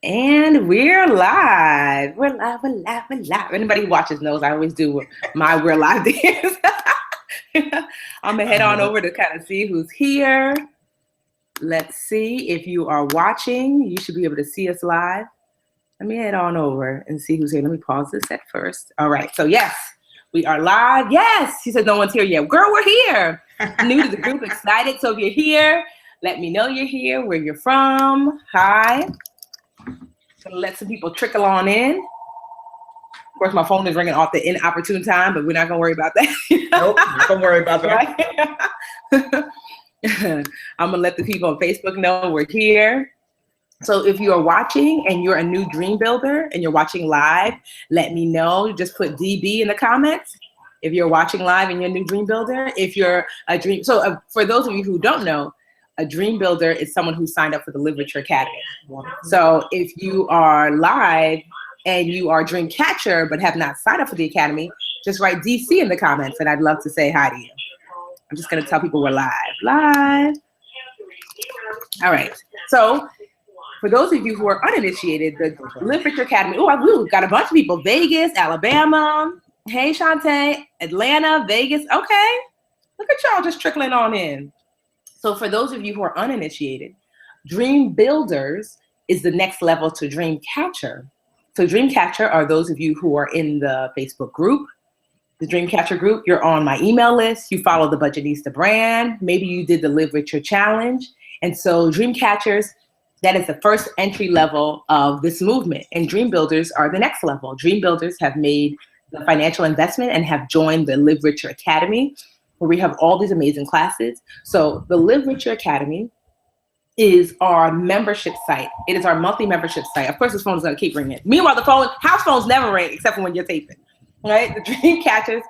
And we're live. We're live, we're live, we're live. Anybody who watches knows I always do my we're live dance. I'm going to head on over to kind of see who's here. Let's see if you are watching. You should be able to see us live. Let me head on over and see who's here. Let me pause this at first. All right. So, yes, we are live. Yes. She says no one's here yet. Girl, we're here. New to the group, excited. So if you're here, let me know you're here, where you're from. Hi. Gonna let some people trickle on in. Of course, my phone is ringing off the inopportune time, but we're not gonna worry about that. Nope, don't worry about that. Right? I'm gonna let the people on Facebook know we're here. So if you are watching and you're a new dream builder and you're watching live, let me know. Just put DB in the comments if you're watching live and you're a new dream builder. If you're a dream, so for those of you who don't know, a dream builder is someone who signed up for the Live Richer Academy. So if you are live and you are a dream catcher but have not signed up for the Academy, just write DC in the comments and I'd love to say hi to you. I'm just gonna tell people we're live. Live. All right, so for those of you who are uninitiated, the Live Richer Academy, we've got a bunch of people, Vegas, Alabama, hey Shantae, Atlanta, Vegas, okay. Look at y'all just trickling on in. So for those of you who are uninitiated, Dream Builders is the next level to Dream Catcher. So Dream Catcher are those of you who are in the Facebook group, the Dream Catcher group. You're on my email list. You follow the Budgetista brand. Maybe you did the Live Richer Challenge. And so Dream Catchers, that is the first entry level of this movement. And Dream Builders are the next level. Dream Builders have made the financial investment and have joined the Live Richer Academy, where we have all these amazing classes. So the Live Richer Academy is our membership site. It is our monthly membership site. Of course, this phone is gonna keep ringing. Meanwhile, the house phones never ring except for when you're taping, right? The Dream Catchers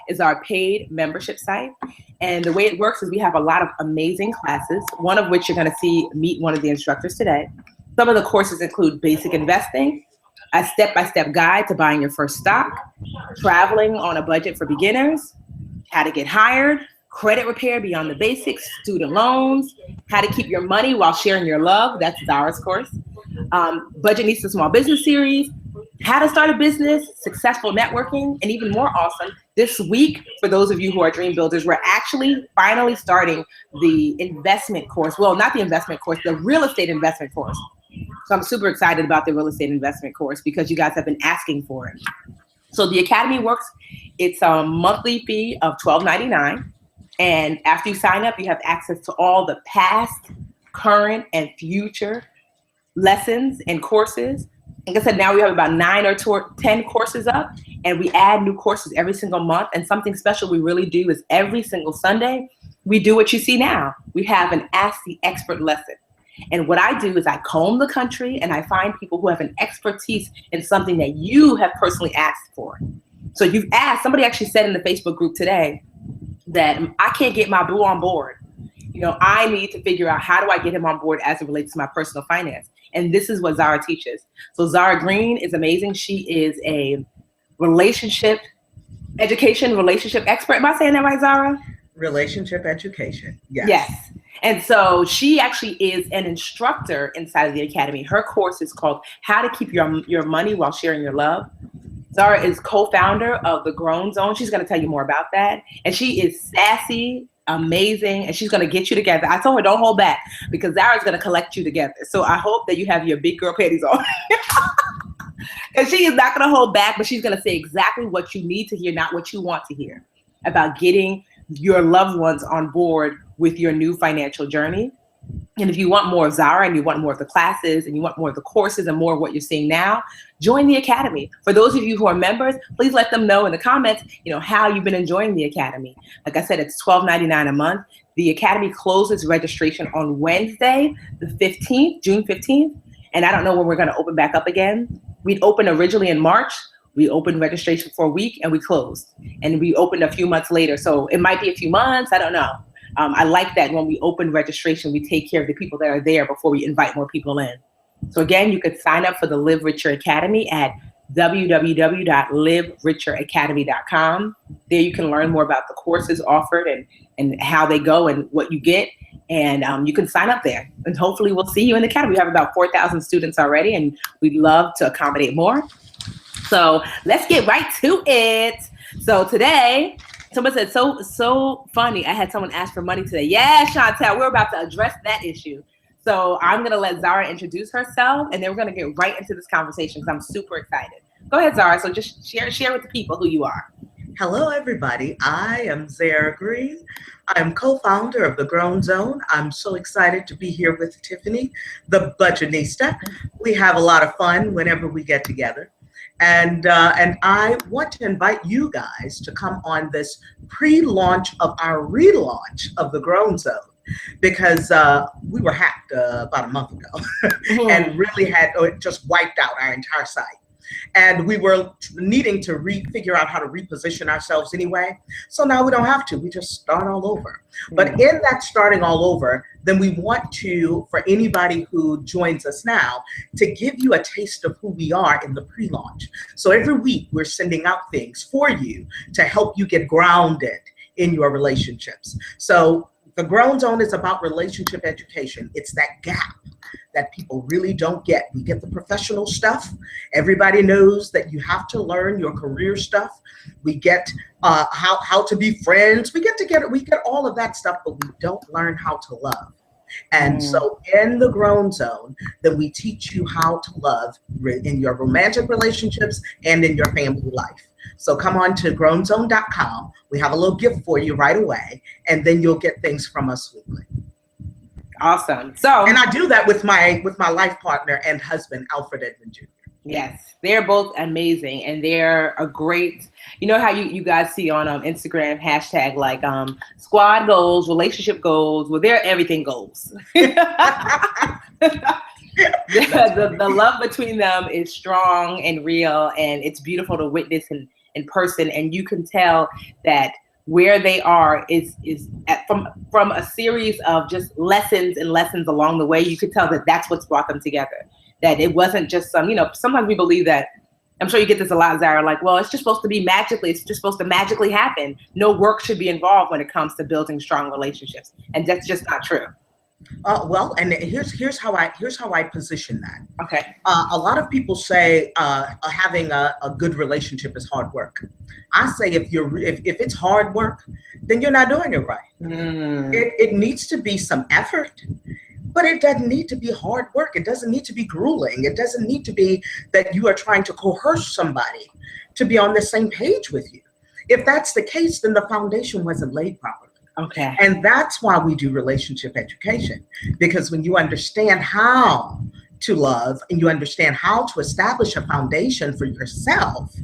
is our paid membership site. And the way it works is we have a lot of amazing classes, one of which you're gonna meet one of the instructors today. Some of the courses include basic investing, a step-by-step guide to buying your first stock, traveling on a budget for beginners, how to get hired, credit repair beyond the basics, student loans, how to keep your money while sharing your love. That's Zara's course. Budgetista Small Business Series, how to start a business, successful networking, and even more awesome, this week, for those of you who are dream builders, we're actually finally starting the investment course. Well, not the investment course, the real estate investment course. So I'm super excited about the real estate investment course because you guys have been asking for it. So the Academy works, it's a monthly fee of $12.99. And after you sign up, you have access to all the past, current, and future lessons and courses. Like I said, now we have about 9 or 10 courses up, and we add new courses every single month. And something special we really do is every single Sunday, we do what you see now. We have an Ask the Expert lesson. And what I do is I comb the country and I find people who have an expertise in something that you have personally asked for. So you've asked, somebody actually said in the Facebook group today that I can't get my boo on board. You know, I need to figure out how do I get him on board as it relates to my personal finance. And this is what Zara teaches. So Zara Green is amazing. She is a relationship expert. Am I saying that right, Zara? Relationship education, yes. Yes. And so she actually is an instructor inside of the Academy. Her course is called How to Keep Your Money While Sharing Your Love. Zara is co-founder of the Grown Zone. She's going to tell you more about that. And she is sassy, amazing, and she's going to get you together. I told her don't hold back because Zara's going to collect you together. So I hope that you have your big girl panties on. And she is not going to hold back, but she's going to say exactly what you need to hear, not what you want to hear, about getting your loved ones on board with your new financial journey. And if you want more of Zara and you want more of the classes and you want more of the courses and more of what you're seeing now, join the Academy. For those of you who are members, please let them know in the comments, how you've been enjoying the Academy. Like I said, it's $12.99 a month. The Academy closes registration on Wednesday, the 15th, June 15th. And I don't know when we're going to open back up again. We'd opened originally in March. We opened registration for a week and we closed. And we opened a few months later. So it might be a few months. I don't know. I like that when we open registration, we take care of the people that are there before we invite more people in. So again, you could sign up for the Live Richer Academy at www.livericheracademy.com. There you can learn more about the courses offered and how they go and what you get. And you can sign up there, and hopefully we'll see you in the academy. We have about 4,000 students already, and we'd love to accommodate more. So let's get right to it. So today, someone said, so funny. I had someone ask for money today. Yeah, Chantel, we're about to address that issue. So I'm going to let Zara introduce herself, and then we're going to get right into this conversation because I'm super excited. Go ahead, Zara. So just share with the people who you are. Hello, everybody. I am Zara Green. I'm co-founder of The Grown Zone. I'm so excited to be here with Tiffany, the Budgetnista. We have a lot of fun whenever we get together. And I want to invite you guys to come on this pre-launch of our relaunch of The Grown Zone, because we were hacked about a month ago and really had just wiped out our entire site. And we were needing to figure out how to reposition ourselves anyway. So now we don't have to, we just start all over. But in that starting all over, then we want to, for anybody who joins us now, to give you a taste of who we are in the pre-launch. So every week we're sending out things for you to help you get grounded in your relationships. So the Grown Zone is about relationship education. It's that gap that people really don't get. We get the professional stuff. Everybody knows that you have to learn your career stuff. We get how to be friends. We get all of that stuff, but we don't learn how to love. And so in the Grown Zone, then we teach you how to love in your romantic relationships and in your family life. So come on to grownzone.com. We have a little gift for you right away, and then you'll get things from us weekly. Awesome. So, and I do that with my life partner and husband, Alfred Jr. Yes, they're both amazing, and they're a great, you know how you guys see on Instagram hashtag like squad goals, relationship goals. Well, they're everything goals. The love between them is strong and real, and it's beautiful to witness in person, and you can tell that where they are is from a series of just lessons and lessons along the way. You could tell that that's what's brought them together, that it wasn't just sometimes we believe that, I'm sure you get this a lot, Zara, like, well, it's just supposed to magically happen. No work should be involved when it comes to building strong relationships, and that's just not true. Well, and here's how I position that. Okay. A lot of people say having a good relationship is hard work. I say if it's hard work, then you're not doing it right. It needs to be some effort, but it doesn't need to be hard work. It doesn't need to be grueling. It doesn't need to be that you are trying to coerce somebody to be on the same page with you. If that's the case, then the foundation wasn't laid properly. Okay. And that's why we do relationship education, because when you understand how to love and you understand how to establish a foundation for yourself,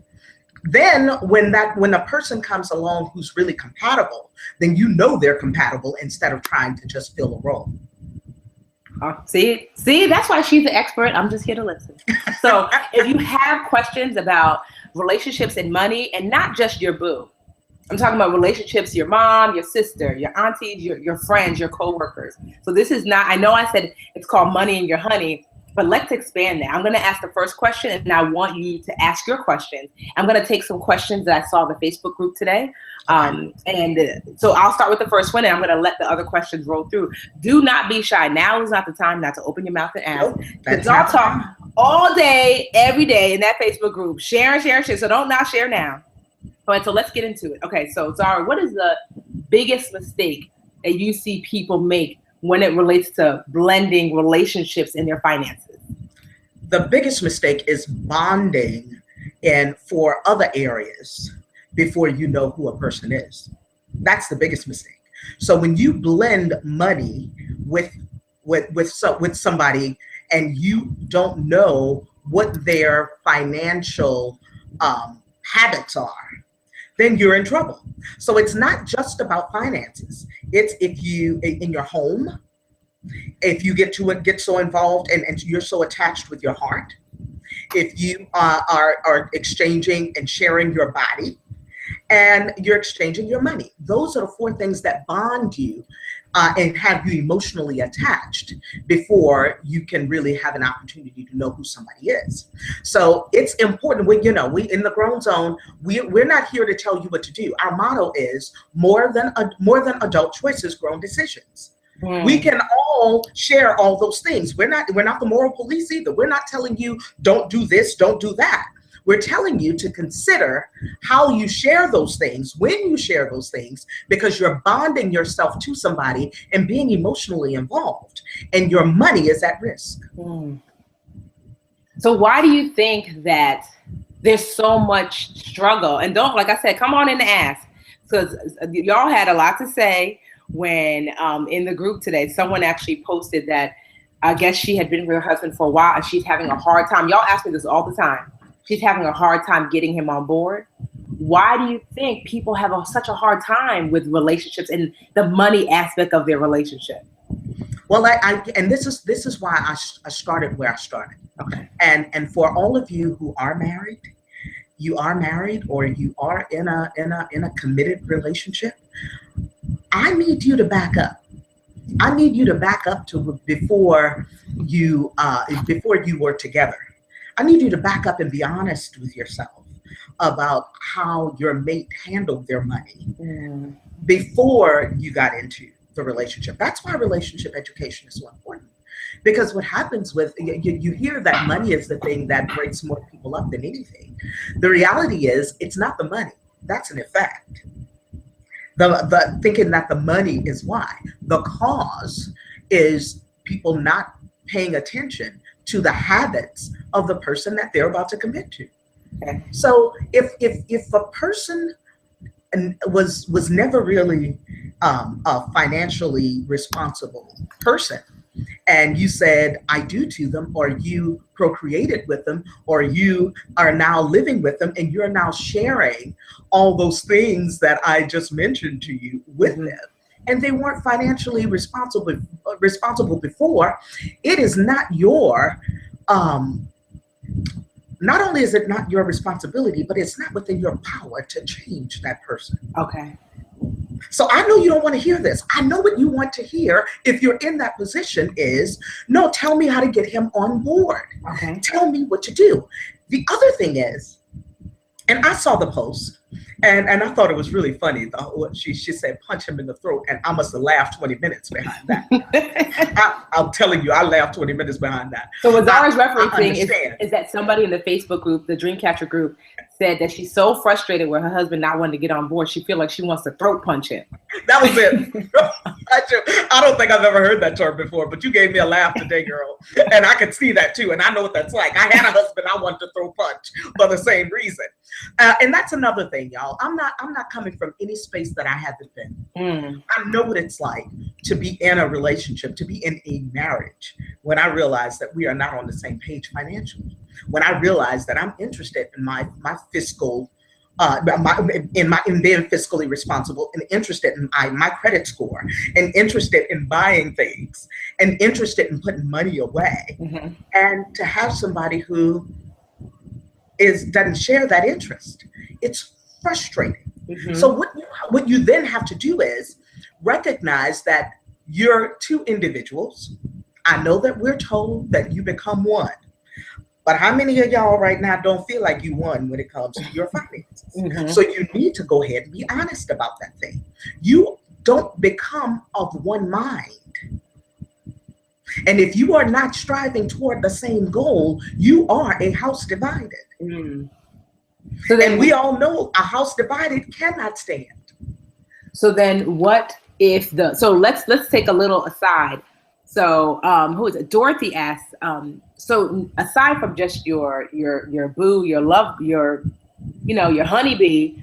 then when a person comes along who's really compatible, then you know they're compatible instead of trying to just fill a role. See, that's why she's the expert. I'm just here to listen. So if you have questions about relationships and money, and not just your boo, I'm talking about relationships, your mom, your sister, your aunties, your friends, your coworkers. So this is not, I know I said it's called Money and Your Honey, but let's expand that. I'm going to ask the first question, and I want you to ask your questions. I'm going to take some questions that I saw in the Facebook group today. And so I'll start with the first one, and I'm going to let the other questions roll through. Do not be shy. Now is not the time not to open your mouth and ask. Because y'all talk all day, every day in that Facebook group. Share. So don't not share now. All right, so let's get into it. Okay, so Zara, what is the biggest mistake that you see people make when it relates to blending relationships in their finances? The biggest mistake is bonding for other areas before you know who a person is. That's the biggest mistake. So when you blend money with somebody and you don't know what their financial habits are, then you're in trouble. So it's not just about finances. It's if you, in your home, if you get so involved and you're so attached with your heart, if you are exchanging and sharing your body, and you're exchanging your money. Those are the four things that bond you and have you emotionally attached before you can really have an opportunity to know who somebody is. So it's important. We in the Grown Zone, we're not here to tell you what to do. Our motto is more than adult choices, grown decisions. We can all share all those things. We're not the moral police either. We're not telling you don't do this, don't do that. We're telling you to consider how you share those things, when you share those things, because you're bonding yourself to somebody and being emotionally involved, and your money is at risk. So why do you think that there's so much struggle? And don't, like I said, come on in and ask, because y'all had a lot to say when in the group today, someone actually posted that I guess she had been with her husband for a while and she's having a hard time. Y'all ask me this all the time. She's having a hard time getting him on board. Why do you think people have such a hard time with relationships and the money aspect of their relationship? Well, and this is why I started where I started. Okay. And for all of you who are married, or you are in a committed relationship, I need you to back up. I need you to back up to before you were together. I need you to back up and be honest with yourself about how your mate handled their money before you got into the relationship. That's why relationship education is so important. Because what happens with, you hear that money is the thing that breaks more people up than anything. The reality is it's not the money. That's an effect. The thinking that the money is why. The cause is people not paying attention to the habits of the person that they're about to commit to. Okay. So if a person was never really a financially responsible person, and you said I do to them, or you procreated with them, or you are now living with them, and you're now sharing all those things that I just mentioned to you with them, and they weren't financially responsible before, it is not your not only is it not your responsibility, but it's not within your power to change that person. Okay. So I know you don't want to hear this. I know what you want to hear if you're in that position is, no, tell me how to get him on board. Okay. Tell me what to do. The other thing is, and I saw the post, and I thought it was really funny. She said, punch him in the throat, and I must have laughed 20 minutes behind that. I'm telling you, I laughed 20 minutes behind that. So what Zara's referencing is that somebody in the Facebook group, the Dreamcatcher group, said that she's so frustrated with her husband not wanting to get on board, she feels like she wants to throat punch him. That was it. I don't think I've ever heard that term before, but you gave me a laugh today, girl. And I could see that too. And I know what that's like. I had a husband I wanted to throw punch for the same reason. And that's another thing, y'all. I'm not coming from any space that I haven't been. I know what it's like to be in a relationship, to be in a marriage, when I realize that we are not on the same page financially. When I realize that I'm interested in my fiscal, in being fiscally responsible, and interested in my credit score, and interested in buying things, and interested in putting money away, and to have somebody who doesn't share that interest, it's frustrating. So what you then have to do is recognize that you're two individuals. I know that we're told that you become one, but how many of y'all right now don't feel like you won when it comes to your finances? So you need to go ahead and be honest about that thing. You don't become of one mind. And if you are not striving toward the same goal, you are a house divided. So then, and we all know a house divided cannot stand. So then what if so let's take a little aside. So who is it? Dorothy asks, so aside from just your boo, your love, your honeybee,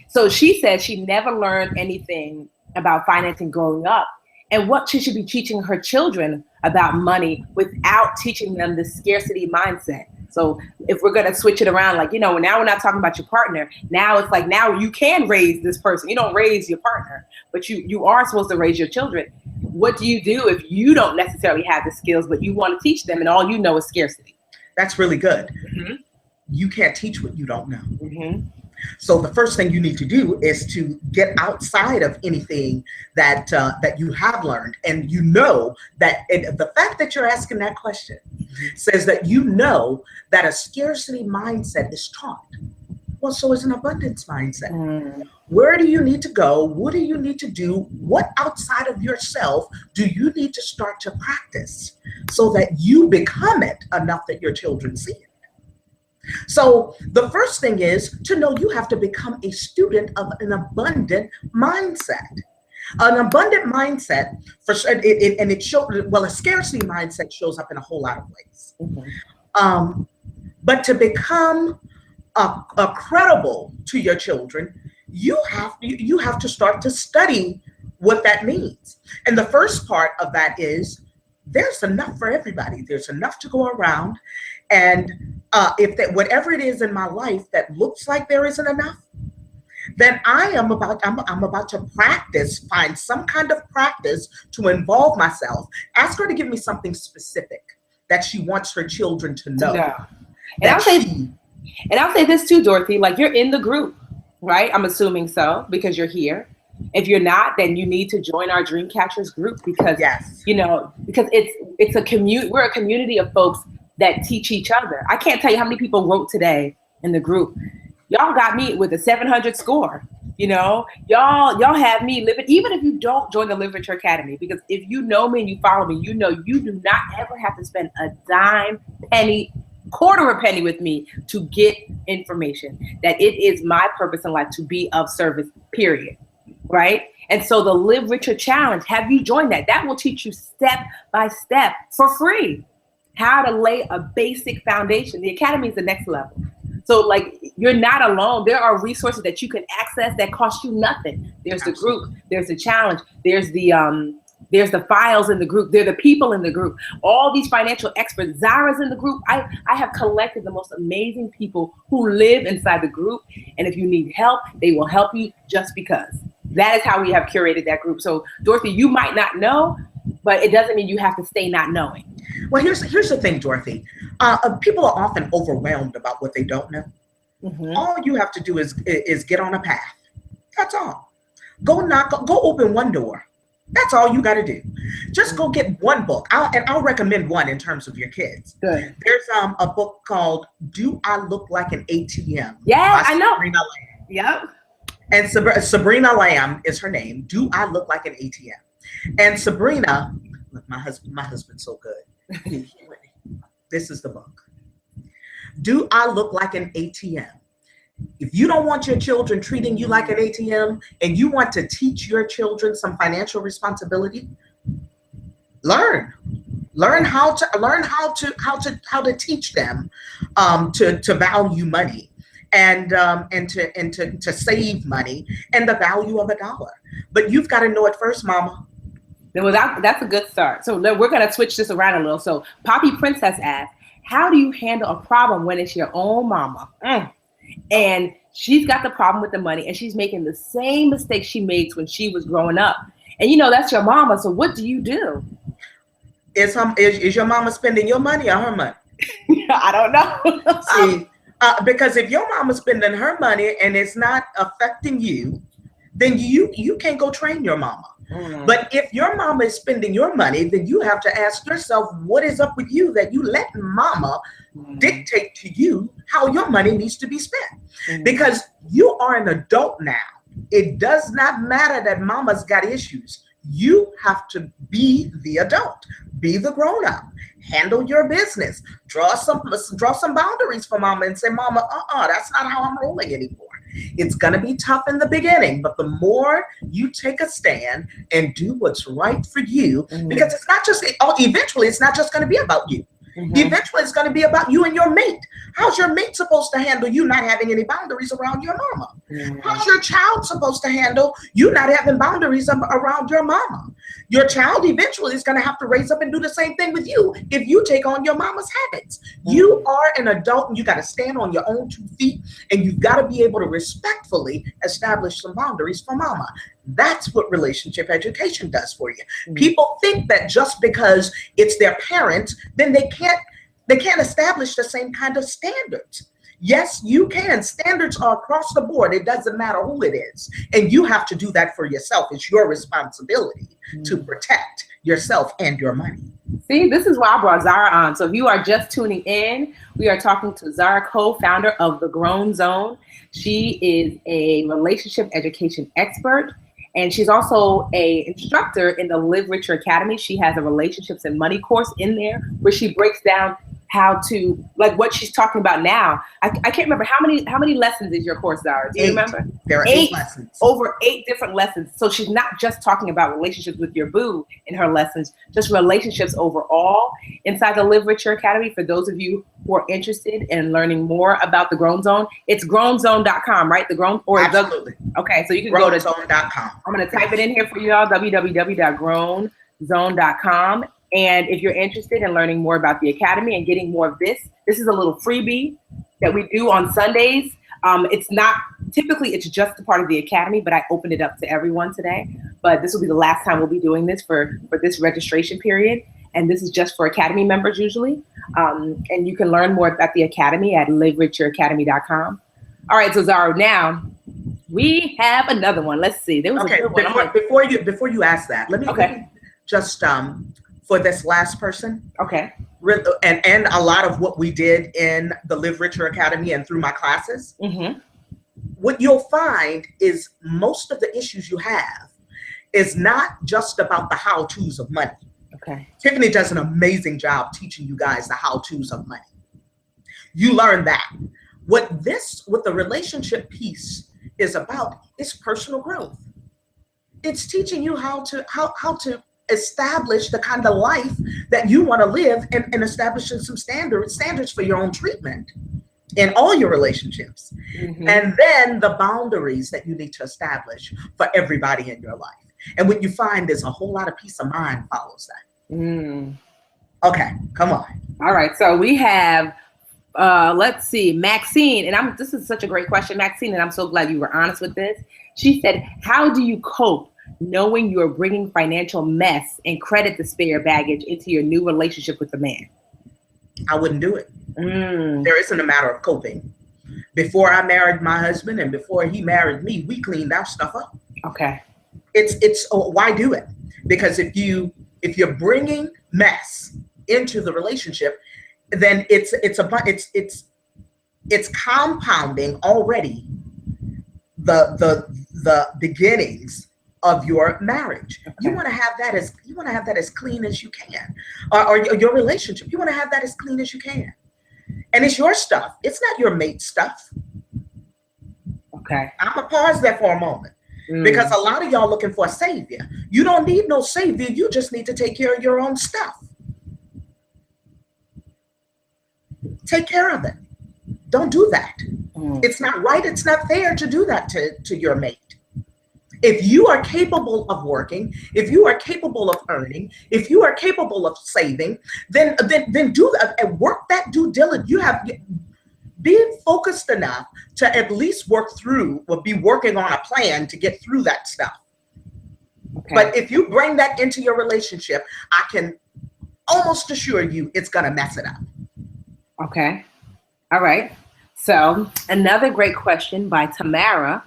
so she said she never learned anything about financing growing up, and what she should be teaching her children about money without teaching them the scarcity mindset. So if we're going to switch it around, like, now we're not talking about your partner. Now it's like, now you can raise this person. You don't raise your partner, but you are supposed to raise your children. What do you do if you don't necessarily have the skills, but you want to teach them and all you know is scarcity? That's really good. You can't teach what you don't know. So the first thing you need to do is to get outside of anything that you have learned, and that the fact that you're asking that question says that that a scarcity mindset is taught. Well, so is an abundance mindset. Mm. Where do you need to go? What do you need to do? What outside of yourself do you need to start to practice so that you become it enough that your children see it? So the first thing is to know you have to become a student of an abundant mindset. An abundant mindset, and it shows, well, a scarcity mindset shows up in a whole lot of ways. Mhm. But to become credible to your children, you have to start to study what that means. And the first part of that is there's enough for everybody. There's enough to go around, and if that whatever it is in my life that looks like there isn't enough, then I'm about to practice, find some kind of practice to involve myself. Ask her to give me something specific that she wants her children to know. Yeah. And I'll say this too, Dorothy, like you're in the group, right? I'm assuming so because you're here. If you're not, then you need to join our Dream Catchers group because, yes, because it's a community. We're a community of folks that teach each other. I can't tell you how many people wrote today in the group. Y'all got me with a 700 score. Y'all have me living, even if you don't join the Literature Academy, because if you know me and you follow me, you know you do not ever have to spend a dime, penny, quarter of a penny with me to get information. That it is my purpose in life to be of service, period. Right? And so the Live Richer Challenge, have you joined that? That will teach you step by step for free how to lay a basic foundation. The Academy is the next level. So like you're not alone. There are resources that you can access that cost you nothing. There's the group, there's the challenge, there's the files in the group, there are the people in the group, all these financial experts. Zara's in the group. I have collected the most amazing people who live inside the group. And if you need help, they will help you just because. That is how we have curated that group. So Dorothy, you might not know, but it doesn't mean you have to stay not knowing. Well, here's the thing, Dorothy. People are often overwhelmed about what they don't know. Mm-hmm. All you have to do is get on a path. That's all. Go open one door. That's all you got to do. Just go get one book. I'll recommend one in terms of your kids. Good. There's a book called "Do I Look Like an ATM?" Yeah, I know. Sabrina Lamb. Yep. And Sabrina Lamb is her name. Do I look like an ATM? And Sabrina, look, my husband's so good. This is the book. Do I look like an ATM? If you don't want your children treating you like an ATM and you want to teach your children some financial responsibility, learn how to teach them to value money and to save money and the value of $1. But you've got to know it first, Mama. Well, that's a good start. So we're going to switch this around a little. So Poppy Princess asked, how do you handle a problem when it's your own mama? And she's got the problem with the money and she's making the same mistakes she made when she was growing up. And that's your mama. So what do you do? Is your mama spending your money or her money? I don't know. See, because if your mama's spending her money and it's not affecting you, then you can't go train your mama. Mm-hmm. But if your mama is spending your money, then you have to ask yourself, what is up with you that you let mama dictate to you how your money needs to be spent? Mm-hmm. Because you are an adult now. It does not matter that mama's got issues. You have to be the adult, be the grown up, handle your business, draw some boundaries for mama and say, Mama, that's not how I'm rolling anymore. It's going to be tough in the beginning, but the more you take a stand and do what's right for you, mm-hmm. because it's not just, eventually it's not just going to be about you. Mm-hmm. Eventually it's going to be about you and your mate. How's your mate supposed to handle you not having any boundaries around your mama? Mm-hmm. How's your child supposed to handle you not having boundaries around your mama? Your child eventually is going to have to raise up and do the same thing with you if you take on your mama's habits. Mm-hmm. You are an adult and you got to stand on your own 2 feet and you've got to be able to respectfully establish some boundaries for mama. That's what relationship education does for you. Mm-hmm. People think that just because it's their parents, then they can't establish the same kind of standards. Yes, you can. Standards are across the board. It doesn't matter who it is. And you have to do that for yourself. It's your responsibility to protect yourself and your money. See, this is why I brought Zara on. So if you are just tuning in, we are talking to Zara, co-founder of The Grown Zone. She is a relationship education expert, and she's also a instructor in the Live Richer Academy. She has a relationships and money course in there where she breaks down how to, like what she's talking about now. I can't remember how many lessons is your course, Zara? Do you remember? There are 8 lessons. Over 8 different lessons. So she's not just talking about relationships with your boo in her lessons, just relationships overall inside the Live Richer Academy. For those of you who are interested in learning more about the Grown Zone, it's grownzone.com, right? The Grown or Absolutely. Okay, so you can go to grownzone.com. I'm going to type it in here for you all, www.grownzone.com. And if you're interested in learning more about the Academy and getting more of this is a little freebie that we do on Sundays. It's not, typically it's just a part of the Academy, but I opened it up to everyone today. But this will be the last time we'll be doing this for this registration period. And this is just for Academy members usually. And you can learn more about the Academy at livericheracademy.com. All right, so Zara, now we have another one. Let's see. There was a good one. Before you ask that, let me just for this last person. Okay. And a lot of what we did in the Live Richer Academy and through my classes, what you'll find is most of the issues you have is not just about the how-tos of money. Okay. Tiffany does an amazing job teaching you guys the how-tos of money. You learn that. What the relationship piece is about is personal growth. It's teaching you how to establish the kind of life that you want to live and establishing some standards for your own treatment in all your relationships. And then the boundaries that you need to establish for everybody in your life. And what you find is a whole lot of peace of mind follows that. Okay, come on. All right, so we have let's see, Maxine, and this is such a great question, Maxine, and I'm so glad you were honest with this. She said, how do you cope knowing you are bringing financial mess and credit despair baggage into your new relationship with a man? I wouldn't do it. There isn't a matter of coping. Before I married my husband and before he married me, we cleaned our stuff up. Okay. It's why do it? Because if you're bringing mess into the relationship, then it's compounding already the beginnings of your marriage. Okay. You want to have that as clean as you can, or your relationship. You want to have that as clean as you can, and it's your stuff. It's not your mate's stuff. Okay, I'm gonna pause there for a moment because a lot of y'all looking for a savior. You don't need no savior. You just need to take care of your own stuff. Take care of it. Don't do that. It's not right. It's not fair to do that to your mate. If you are capable of working, if you are capable of earning, if you are capable of saving, then do that and work that due diligence. You have be focused enough to at least work through or be working on a plan to get through that stuff. Okay. But if you bring that into your relationship, I can almost assure you it's gonna mess it up. Okay. All right. So another great question by Tamara.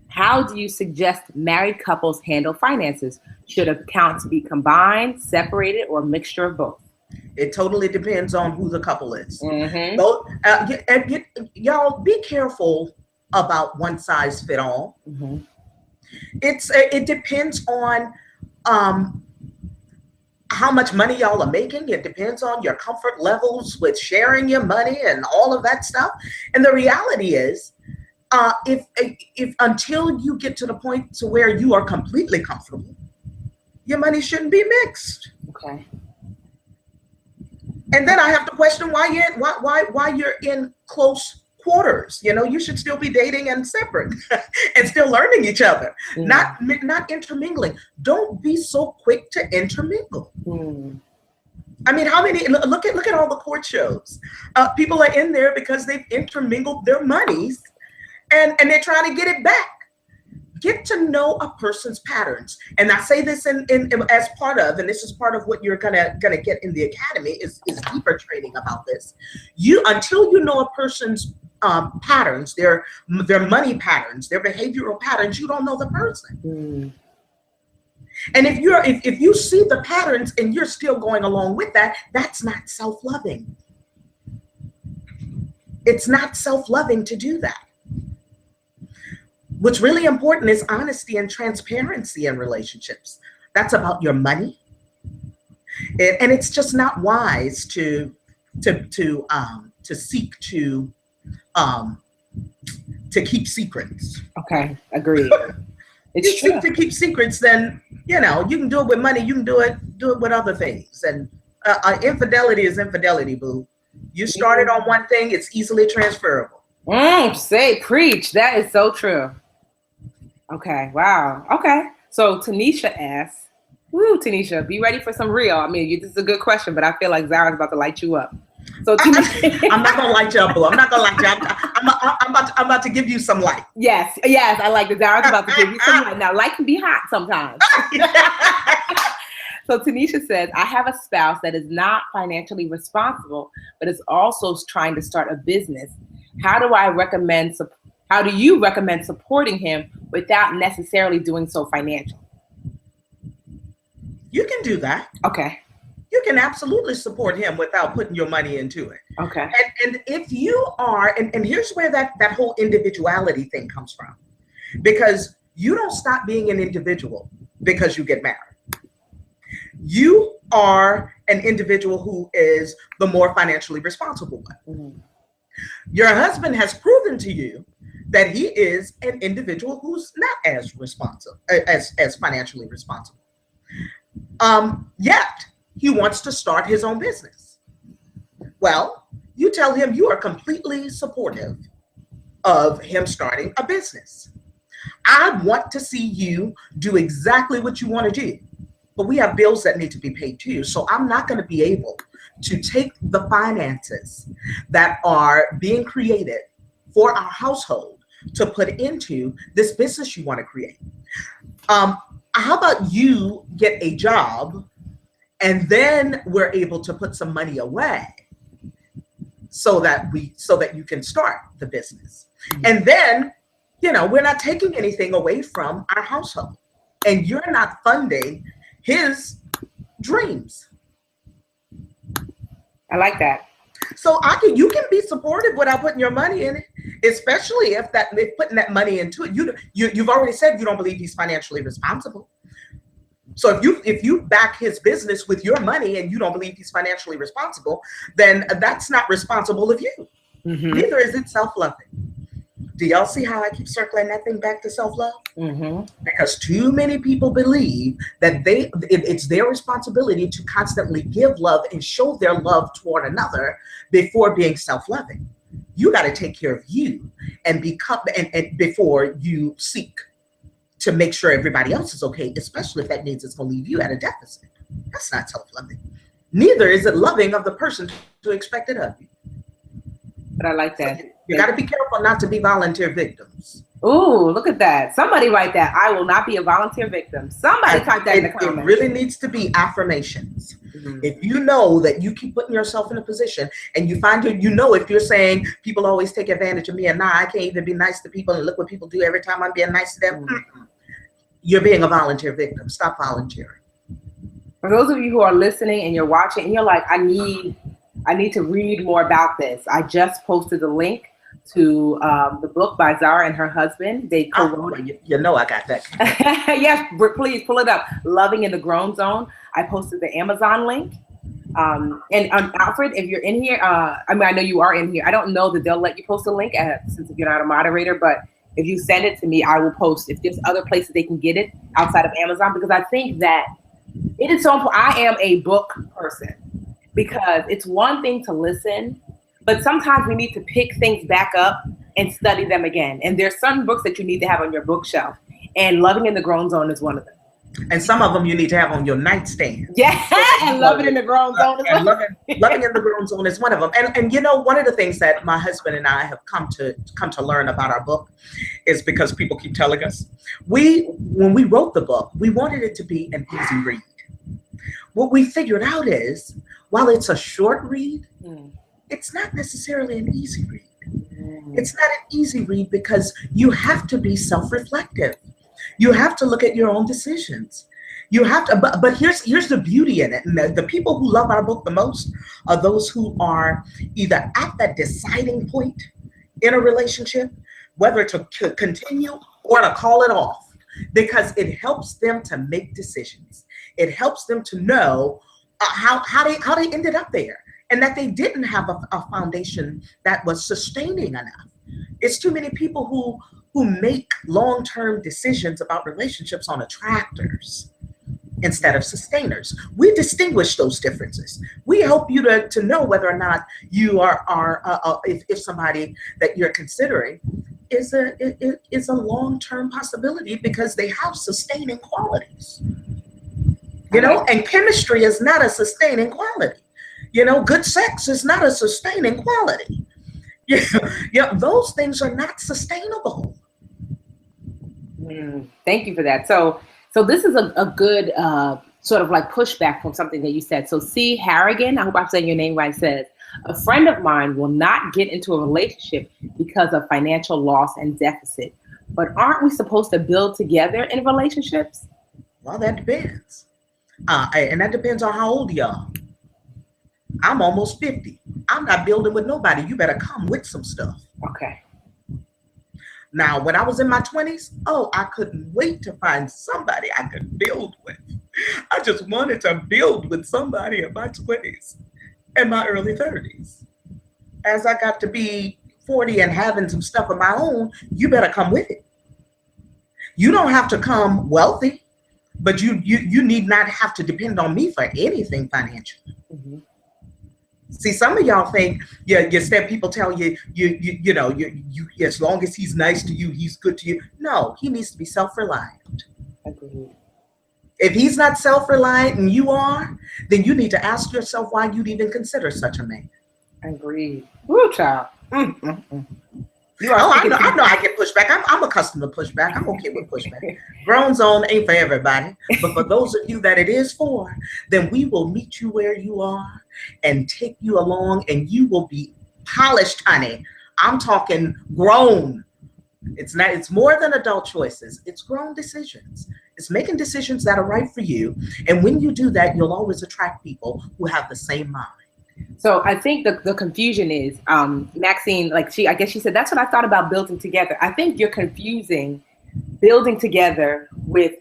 How do you suggest married couples handle finances? Should accounts be combined, separated, or a mixture of both? It totally depends on who the couple is. Y'all be careful about one size fit all. It depends on how much money y'all are making. It depends on your comfort levels with sharing your money and all of that stuff. And the reality is, if until you get to the point to where you are completely comfortable, your money shouldn't be mixed. Okay. And then I have to question why you're in close quarters. You know, you should still be dating and separate and still learning each other, not intermingling. Don't be so quick to intermingle. I mean, how many? Look at all the court shows. People are in there because they've intermingled their monies. And they're trying to get it back. Get to know a person's patterns. And I say this in as part of, and this is part of what you're gonna get in the academy is deeper training about this. Until you know a person's patterns, their money patterns, their behavioral patterns, you don't know the person. And if you see the patterns and you're still going along with that, that's not self-loving. It's not self-loving to do that. What's really important is honesty and transparency in relationships. That's about your money. And it's just not wise to seek to keep secrets. Okay, agreed. It's you seek to keep secrets, then you can do it with money. You can do it with other things. And infidelity is infidelity, boo. You started on one thing; it's easily transferable. Say, preach. That is so true. Okay. Wow. Okay. So Tanisha asks, "Woo, Tanisha, be ready for some real." I mean, this is a good question, but I feel like Zara's about to light you up. So Tanisha, I'm not gonna light you up, boo. I'm not gonna light you up. I'm about to give you some light. Yes. I like that. Zara's about to give you some light. Now, light can be hot sometimes. So Tanisha says, I have a spouse that is not financially responsible, but is also trying to start a business. How do you recommend supporting him without necessarily doing so financially? You can do that. Okay. You can absolutely support him without putting your money into it. Okay. And if you are, and here's where that whole individuality thing comes from, because you don't stop being an individual because you get married. You are an individual who is the more financially responsible one. Mm-hmm. Your husband has proven to you that he is an individual who's not as responsible, as financially responsible. Yet he wants to start his own business. Well, you tell him you are completely supportive of him starting a business. I want to see you do exactly what you want to do, but we have bills that need to be paid too. So I'm not going to be able to take the finances that are being created for our household to put into this business you want to create. How about you get a job and then we're able to put some money away so that you can start the business. Mm-hmm. And then, we're not taking anything away from our household, and you're not funding his dreams. I like that. So you can be supportive without putting your money in it, especially if putting that money into it. You've already said you don't believe he's financially responsible. So if you back his business with your money and you don't believe he's financially responsible, then that's not responsible of you. Mm-hmm. Neither is it self-loving. Do y'all see how I keep circling that thing back to self-love? Mm-hmm. Because too many people believe that it's their responsibility to constantly give love and show their love toward another before being self-loving. You got to take care of you and before you seek to make sure everybody else is okay, especially if that means it's going to leave you at a deficit. That's not self-loving. Neither is it loving of the person to expect it of you. But I like that. So you got to be careful not to be volunteer victims. Ooh, look at that. Somebody write that. I will not be a volunteer victim. Somebody type that in the comments. It really needs to be affirmations. Mm-hmm. If you know that you keep putting yourself in a position and you find if you're saying people always take advantage of me and I can't even be nice to people and look what people do every time I'm being nice to them. Mm-hmm. You're being a volunteer victim. Stop volunteering. For those of you who are listening and you're watching and you're like, I need to read more about this. I just posted the link to the book by Zara and her husband. They co-wrote it. I got that. Yes, please pull it up. Loving in the Grown Zone. I posted the Amazon link. And Alfred, if you're in here, I know you are in here. I don't know that they'll let you post a link since you're not a moderator, but if you send it to me, I will post. If there's other places they can get it outside of Amazon, because I think that it is so important. I am a book person because it's one thing to listen, but sometimes we need to pick things back up and study them again. And there's some books that you need to have on your bookshelf, and Loving in the Grown Zone is one of them. And some of them you need to have on your nightstand. Yeah, and Loving in the Grown Zone is one. Loving in the Grown Zone is one of them. And one of the things that my husband and I have come to learn about our book is because people keep telling us, when we wrote the book, we wanted it to be an easy read. What we figured out is, while it's a short read, it's not necessarily an easy read. It's not an easy read because you have to be self-reflective. You have to look at your own decisions. You have to, but here's the beauty in it. And the people who love our book the most are those who are either at that deciding point in a relationship, whether to continue or to call it off, because it helps them to make decisions. It helps them to know how they ended up there, and that they didn't have a foundation that was sustaining enough. It's too many people who make long-term decisions about relationships on attractors instead of sustainers. We distinguish those differences. We help you to know whether or not you if somebody that you're considering is a long-term possibility, because they have sustaining qualities. You know, and chemistry is not a sustaining quality. You know, good sex is not a sustaining quality. Yeah, those things are not sustainable. Thank you for that. So this is a good sort of like pushback from something that you said. So C. Harrigan, I hope I'm saying your name right, says, a friend of mine will not get into a relationship because of financial loss and deficit. But aren't we supposed to build together in relationships? Well, that depends. And that depends on how old you are. I'm almost 50. I'm not building with nobody. You better come with some stuff. Okay. Now, when I was in my 20s, I couldn't wait to find somebody I could build with. I just wanted to build with somebody in my 20s and my early 30s. As I got to be 40 and having some stuff of my own, you better come with it. You don't have to come wealthy, but you need not have to depend on me for anything financially. Mm-hmm. See, some of y'all think, people tell you, as long as he's nice to you, he's good to you. No, he needs to be self-reliant. Agreed. If he's not self-reliant and you are, then you need to ask yourself why you'd even consider such a man. Agreed. Woo, child. Mm-mm-mm. I know I get pushback. I'm accustomed to pushback. I'm okay with pushback. Grown Zone ain't for everybody, but for those of you that it is for, then we will meet you where you are and take you along, and you will be polished, honey. I'm talking grown. It's more than adult choices. It's grown decisions. It's making decisions that are right for you. And when you do that, you'll always attract people who have the same mind. So I think the confusion is, Maxine, I guess she said, that's what I thought about building together. I think you're confusing building together with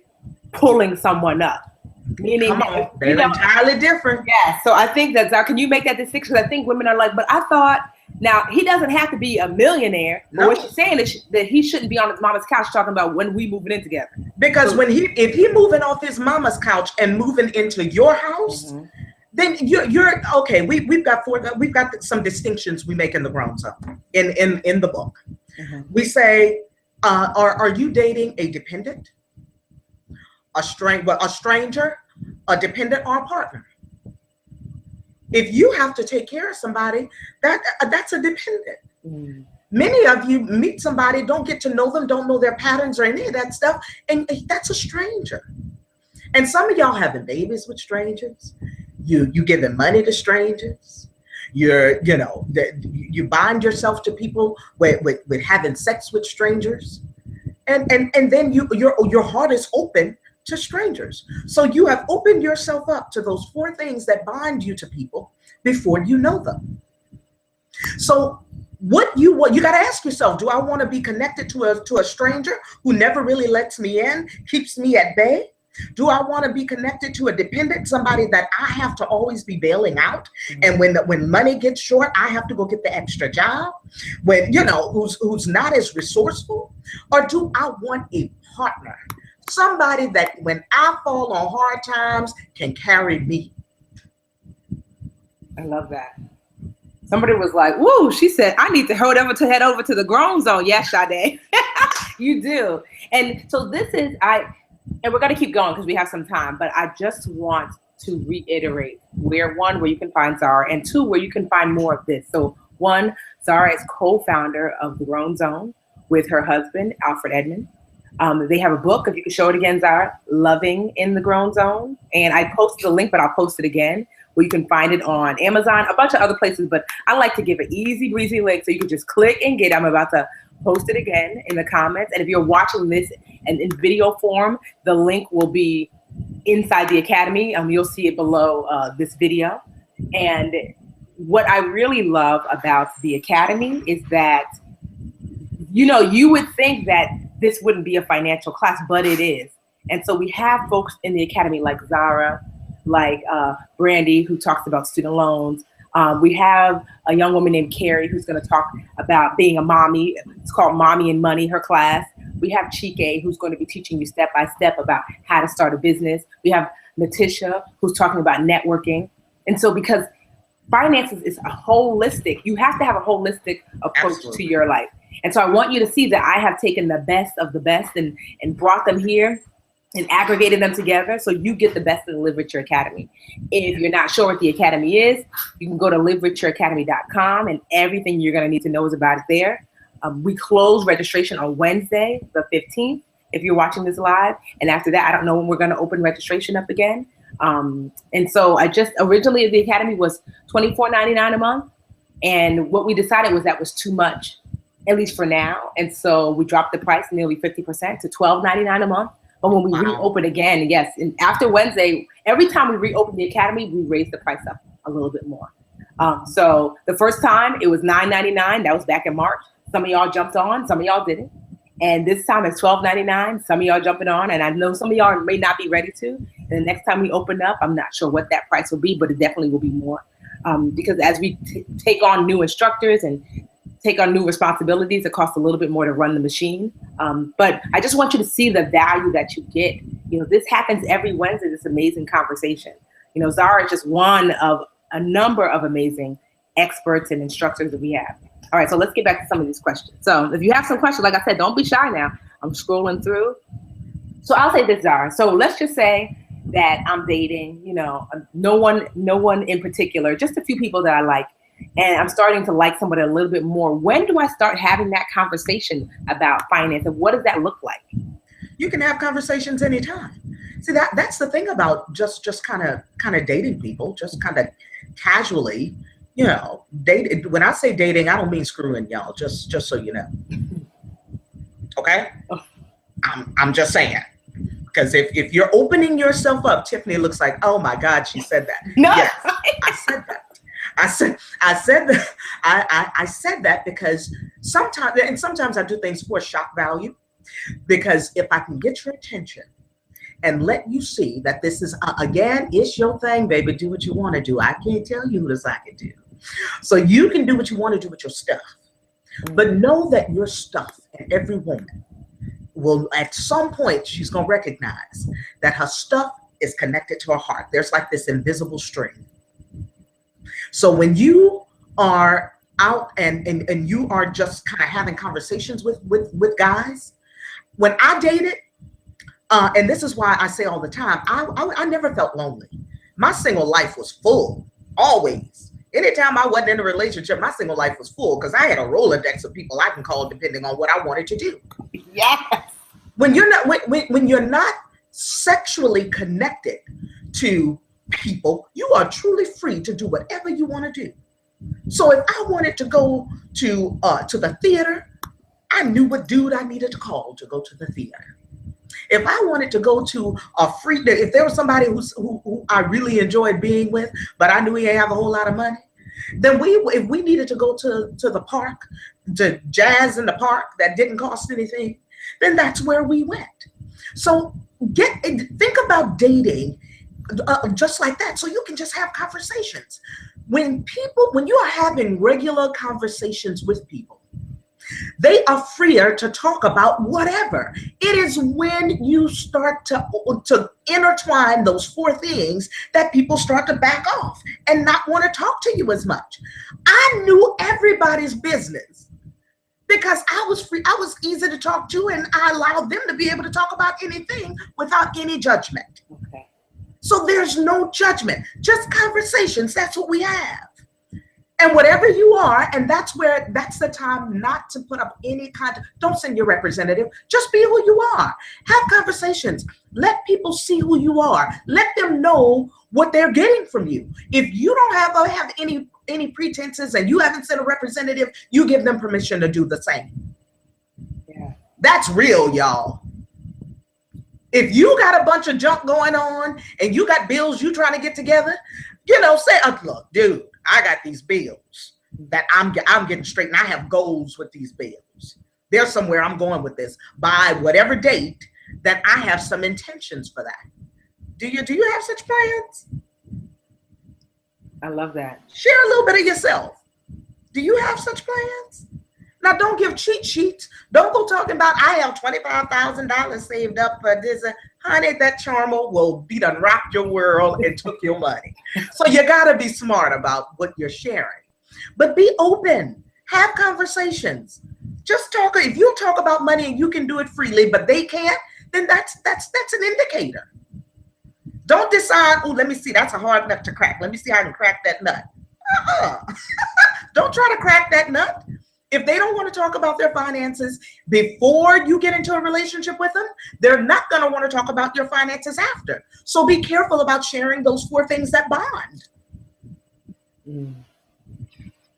pulling someone up. Meaning they're entirely different. Yeah. So I think can you make that distinction? I think women are like, but I thought, now he doesn't have to be a millionaire. No. But what she's saying is that he shouldn't be on his mama's couch talking about when we moving in together. Because if he moving off his mama's couch and moving into your house, mm-hmm. then you're okay. We've got some distinctions we make in the Grown Zone in the book. Mm-hmm. We say, are you dating a dependent, a stranger, a dependent, or a partner? If you have to take care of somebody, that's a dependent. Mm. Many of you meet somebody, don't get to know them, don't know their patterns or any of that stuff, and that's a stranger. And some of y'all having babies with strangers. You giving money to strangers. You bind yourself to people with having sex with strangers, and then your heart is open to strangers. So you have opened yourself up to those 4 things that bind you to people before you know them. So you got to ask yourself, do I want to be connected to a stranger who never really lets me in, keeps me at bay? Do I want to be connected to a dependent, somebody that I have to always be bailing out? Mm-hmm. And when money gets short, I have to go get the extra job, who's not as resourceful? Or do I want a partner? Somebody that when I fall on hard times can carry me. I love that. Somebody was like, woo, she said, I need to head over to the Grown Zone. Yes, Sade. You do. And so this is, and we're going to keep going because we have some time, but I just want to reiterate where you can find Zara, and 2, where you can find more of this. So 1, Zara is co-founder of the Grown Zone with her husband, Alfred Edmond. They have a book, if you can show it again, Zara, Loving in the Grown Zone. And I posted a link, but I'll post it again, where you can find it on Amazon, a bunch of other places. But I like to give an easy breezy link so you can just click and get it. I'm about to post it again in the comments. And if you're watching this in video form, the link will be inside the academy. You'll see it below this video. And what I really love about the academy is that, you know, you would think that this wouldn't be a financial class, but it is. And so we have folks in the academy like Zara, like Brandy, who talks about student loans. We have a young woman named Carrie who's going to talk about being a mommy. It's called Mommy and Money, her class. We have Chike, who's going to be teaching you step by step about how to start a business. We have Natisha, who's talking about networking. And so because finances is a holistic, you have to have a holistic approach to your life. And so I want you to see that I have taken the best of the best and brought them here and aggregated them together so you get the best of the Live Richer Academy. If you're not sure what the Academy is, you can go to livericheracademy.com and everything you're going to need to know is about it there. We close registration on Wednesday, the 15th, if you're watching this live. And after that, I don't know when we're going to open registration up again. And so originally the Academy was $24.99 a month. And what we decided was that was too much, at least for now. And so we dropped the price nearly 50% to $12.99 a month. But when we reopen again, yes, and after Wednesday, every time we reopen the Academy, we raise the price up a little bit more. So the first time it was $9.99. That was back in March. Some of y'all jumped on, some of y'all didn't. And this time it's $12.99. Some of y'all jumping on, and I know some of y'all may not be ready to. And the next time we open up, I'm not sure what that price will be, but it definitely will be more. Because as we take on new instructors and take on new responsibilities, it costs a little bit more to run the machine. But I just want you to see the value that you get. You know, this happens every Wednesday, this amazing conversation. You know, Zara is just one of a number of amazing experts and instructors that we have. All right, so let's get back to some of these questions. So if you have some questions, like I said, don't be shy now. I'm scrolling through. So I'll say this, Zara. So let's just say that I'm dating, you know, no one in particular, just a few people that I like. And I'm starting to like somebody a little bit more. When do I start having that conversation about finance, and what does that look like? You can have conversations anytime. See, that's the thing about just kind of dating people, just kind of casually, you know, date. When I say dating, I don't mean screwing, y'all. Just so you know. Okay, I'm just saying. Because if you're opening yourself up, Tiffany looks like, oh my God, she said that. No, yes, I said that. I said that. I said that because sometimes I do things for shock value, because if I can get your attention and let you see that this is again, it's your thing, baby. Do what you want to do. I can't tell you who to suck it to. So you can do what you want to do with your stuff, but know that your stuff, and every woman will at some point, she's gonna recognize that her stuff is connected to her heart. There's like this invisible string. So when you are out and you are just kind of having conversations with guys, when I dated, and this is why I say all the time, I never felt lonely. My single life was full, always. Anytime I wasn't in a relationship, my single life was full because I had a Rolodex of people I can call depending on what I wanted to do. Yes. When you're not sexually connected to people, you are truly free to do whatever you want to do. So if I wanted to go to the theater, I knew what dude I needed to call to go to the theater. If I wanted to go to a free, if there was somebody who I really enjoyed being with, but I knew he didn't have a whole lot of money, then if we needed to go to the park, to jazz in the park that didn't cost anything, then that's where we went. So think about dating just like that, so you can just have conversations. When you are having regular conversations with people, they are freer to talk about whatever. It is when you start to intertwine those four things that people start to back off and not want to talk to you as much. I knew everybody's business because I was free. I was easy to talk to, and I allowed them to be able to talk about anything without any judgment. Okay. So there's no judgment, just conversations. That's what we have. And whatever you are, and that's the time not to put up any kind of, don't send your representative, just be who you are. Have conversations. Let people see who you are. Let them know what they're getting from you. If you don't have any pretenses and you haven't sent a representative, you give them permission to do the same. Yeah. That's real, y'all. If you got a bunch of junk going on and you got bills you trying to get together, say, look, dude, I got these bills that I'm getting straight, and I have goals with these bills. There's somewhere I'm going with this by whatever date that I have some intentions for that. Do you have such plans? I love that. Share a little bit of yourself. Do you have such plans? Now, don't give cheat sheets. Don't go talking about, I have $25,000 saved up for this. Honey, that charmer will be done rocked your world and took your money. So you got to be smart about what you're sharing. But be open. Have conversations. Just talk. If you talk about money and you can do it freely, but they can't, then that's an indicator. Don't decide, oh, let me see, that's a hard nut to crack. Let me see how I can crack that nut. Don't try to crack that nut. If they don't want to talk about their finances before you get into a relationship with them, they're not going to want to talk about your finances after. So be careful about sharing those 4 things that bond. Did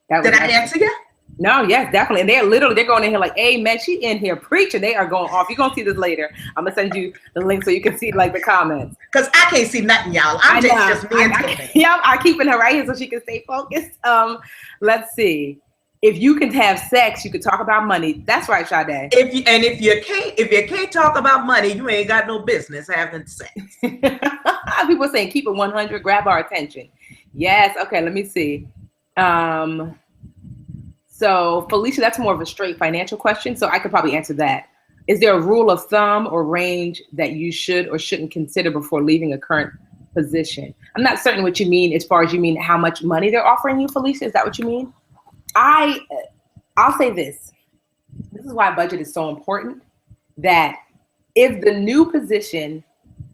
I answer you? No, yes, definitely. And they're going in here like, hey, man, she in here preaching. They are going off. You're going to see this later. I'm going to send you the link so you can see like the comments. Because I can't see nothing, y'all. I'm just me and Tiffany. Yeah, I'm keeping her right here so she can stay focused. Let's see. If you can have sex, you can talk about money. That's right, Sade. If you can't talk about money, you ain't got no business having sex. People saying keep it 100, grab our attention. Yes. Okay. Let me see. So Felicia, that's more of a straight financial question. So I could probably answer that. Is there a rule of thumb or range that you should or shouldn't consider before leaving a current position? I'm not certain what you mean as far as you mean how much money they're offering you, Felicia. Is that what you mean? I'll say this. This is why budget is so important, that if the new position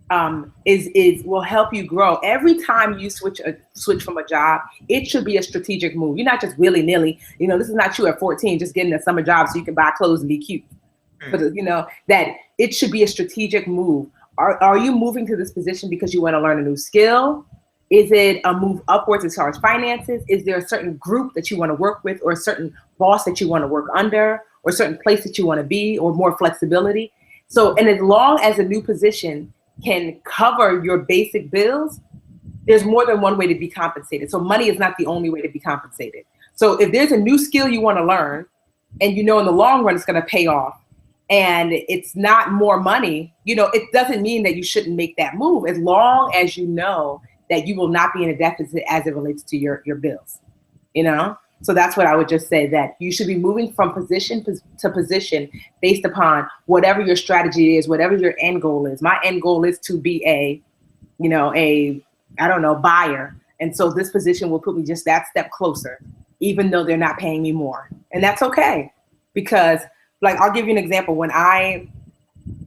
will help you grow, every time you switch from a job, it should be a strategic move. You're not just willy-nilly. This is not you at 14 just getting a summer job so you can buy clothes and be cute. But that it should be a strategic move. Are you moving to this position because you want to learn a new skill? Is it a move upwards as far as finances? Is there a certain group that you want to work with, or a certain boss that you want to work under, or a certain place that you want to be, or more flexibility? So, and as long as a new position can cover your basic bills, there's more than one way to be compensated. So money is not the only way to be compensated. So if there's a new skill you want to learn, and in the long run it's going to pay off, and it's not more money, it doesn't mean that you shouldn't make that move, as long as you know that you will not be in a deficit as it relates to your bills, So that's what I would just say, that you should be moving from position to position based upon whatever your strategy is, whatever your end goal is. My end goal is to be a buyer. And so this position will put me just that step closer, even though they're not paying me more. And that's okay. Because I'll give you an example. When I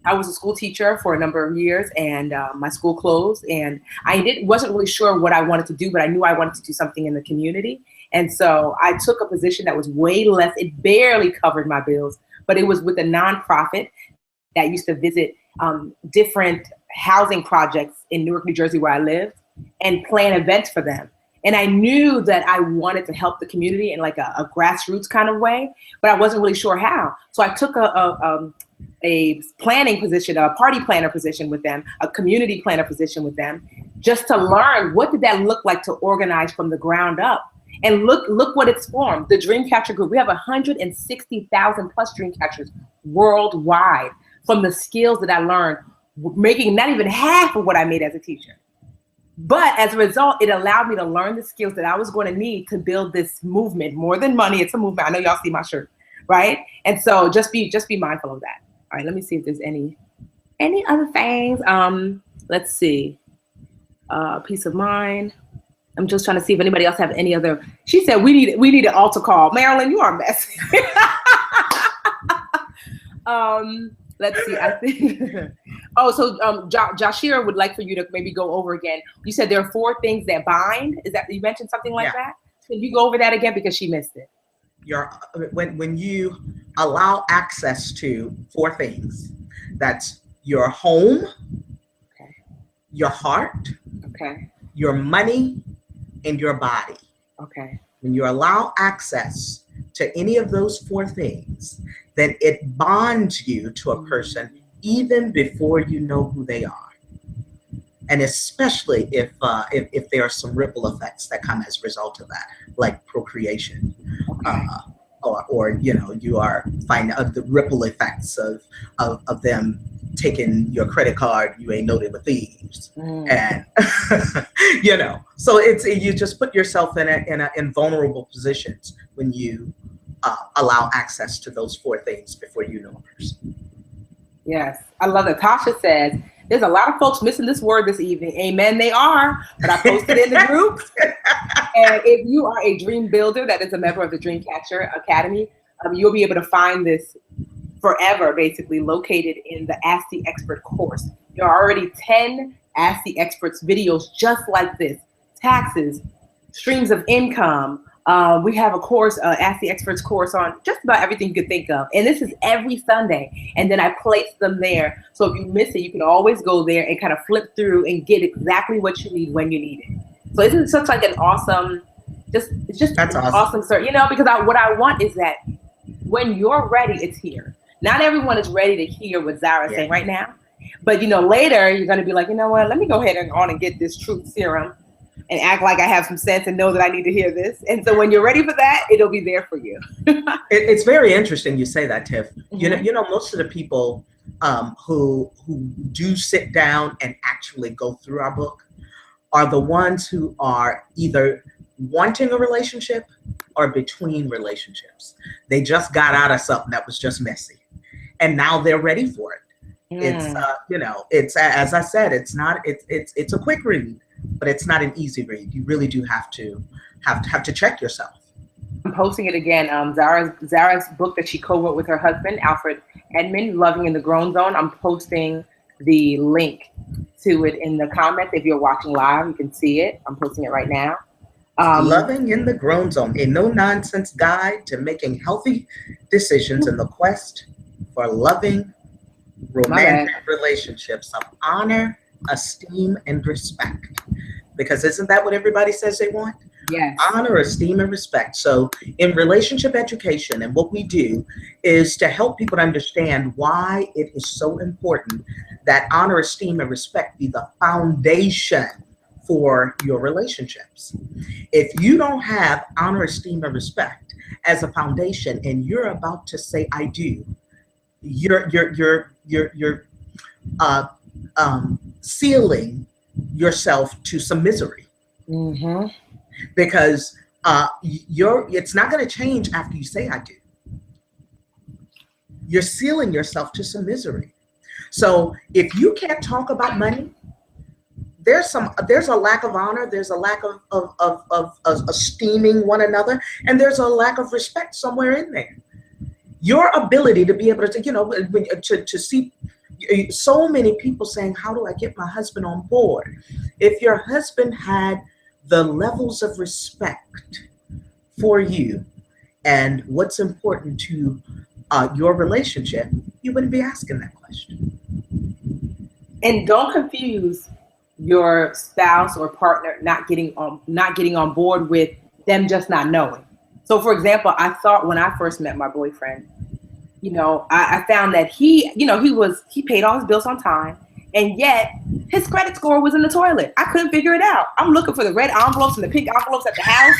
was a school teacher for a number of years, and my school closed, and I wasn't really sure what I wanted to do, but I knew I wanted to do something in the community. And so I took a position that was way less. It barely covered my bills, but it was with a nonprofit that used to visit different housing projects in Newark, New Jersey, where I lived, and plan events for them. And I knew that I wanted to help the community in like a grassroots kind of way, but I wasn't really sure how. So I took a planning position, a party planner position with them, a community planner position with them, just to learn what did that look like to organize from the ground up. And look what it's formed. The Dreamcatcher Group. We have 160,000 plus Dreamcatchers worldwide from the skills that I learned, making not even half of what I made as a teacher. But as a result, it allowed me to learn the skills that I was going to need to build this movement. More than money, it's a movement. I know y'all see my shirt, right? And so just be mindful of that. All right, let me see if there's any other things. Let's see. Peace of mind. I'm just trying to see if anybody else have any other. She said we need an altar call. Marilyn, you are a mess. Let's see. I think. Jashira would like for you to maybe go over again. You said there are 4 things that bind. Is that you mentioned something like that? Can you go over that again, because she missed it? When you allow access to 4 things, that's your home, okay, your heart, okay, your money, and your body. Okay. When you allow access to any of those 4 things, then it bonds you to a person even before you know who they are. And especially if there are some ripple effects that come as a result of that, like procreation, Okay. or you are finding the ripple effects of them taking your credit card. You ain't know they were thieves, and so you just put yourself in vulnerable positions when you allow access to those four things before you know a person. Yes, I love that. Tasha says, there's a lot of folks missing this word this evening. Amen, they are. But I posted in the group. And if you are a dream builder that is a member of the Dreamcatcher Academy, you'll be able to find this forever, basically, located in the Ask the Expert course. There are already 10 Ask the Experts videos just like this. Taxes, streams of income. We have a course, Ask the Experts course on just about everything you could think of. And this is every Sunday. And then I place them there. So if you miss it, you can always go there and kind of flip through and get exactly what you need when you need it. So isn't such like an awesome, it's just That's awesome, sir. Because what I want is that when you're ready, it's here. Not everyone is ready to hear what Zara's saying right now. But, later you're going to be like, you know what, let me go ahead and get this truth serum and act like I have some sense and know that I need to hear this. And so when you're ready for that, it'll be there for you. It's very interesting you say that, Tiff. Mm-hmm. Most of the people who do sit down and actually go through our book are the ones who are either wanting a relationship or between relationships. They just got out of something that was just messy, and now they're ready for it. It's as I said, it's a quick read, but it's not an easy read. You really do have to check yourself. I'm posting it again. Zara's book that she co-wrote with her husband, Alfred Edmond, Loving in the Grown Zone. I'm posting the link to it in the comments. If you're watching live, you can see it. I'm posting it right now. Loving in the Grown Zone, a no-nonsense guide to making healthy decisions in the quest for loving romantic relationships of honor, esteem, and respect. Because isn't that what everybody says they want? Yes. Honor, esteem, and respect. So in relationship education, and what we do is to help people understand why it is so important that honor, esteem, and respect be the foundation for your relationships. If you don't have honor, esteem, and respect as a foundation, and you're about to say "I do," you're sealing yourself to some misery. Mm-hmm. Because it's not going to change after you say "I do." You're sealing yourself to some misery. So if you can't talk about money, there's a lack of honor, there's a lack of esteeming one another, and there's a lack of respect somewhere in there. Your ability to be able to see so many people saying, "How do I get my husband on board?" If your husband had the levels of respect for you and what's important to your relationship, you wouldn't be asking that question. And don't confuse your spouse or partner not getting on board with them just not knowing. So, for example, I thought when I first met my boyfriend, I found that he paid all his bills on time. And yet his credit score was in the toilet. I couldn't figure it out. I'm looking for the red envelopes and the pink envelopes at the house.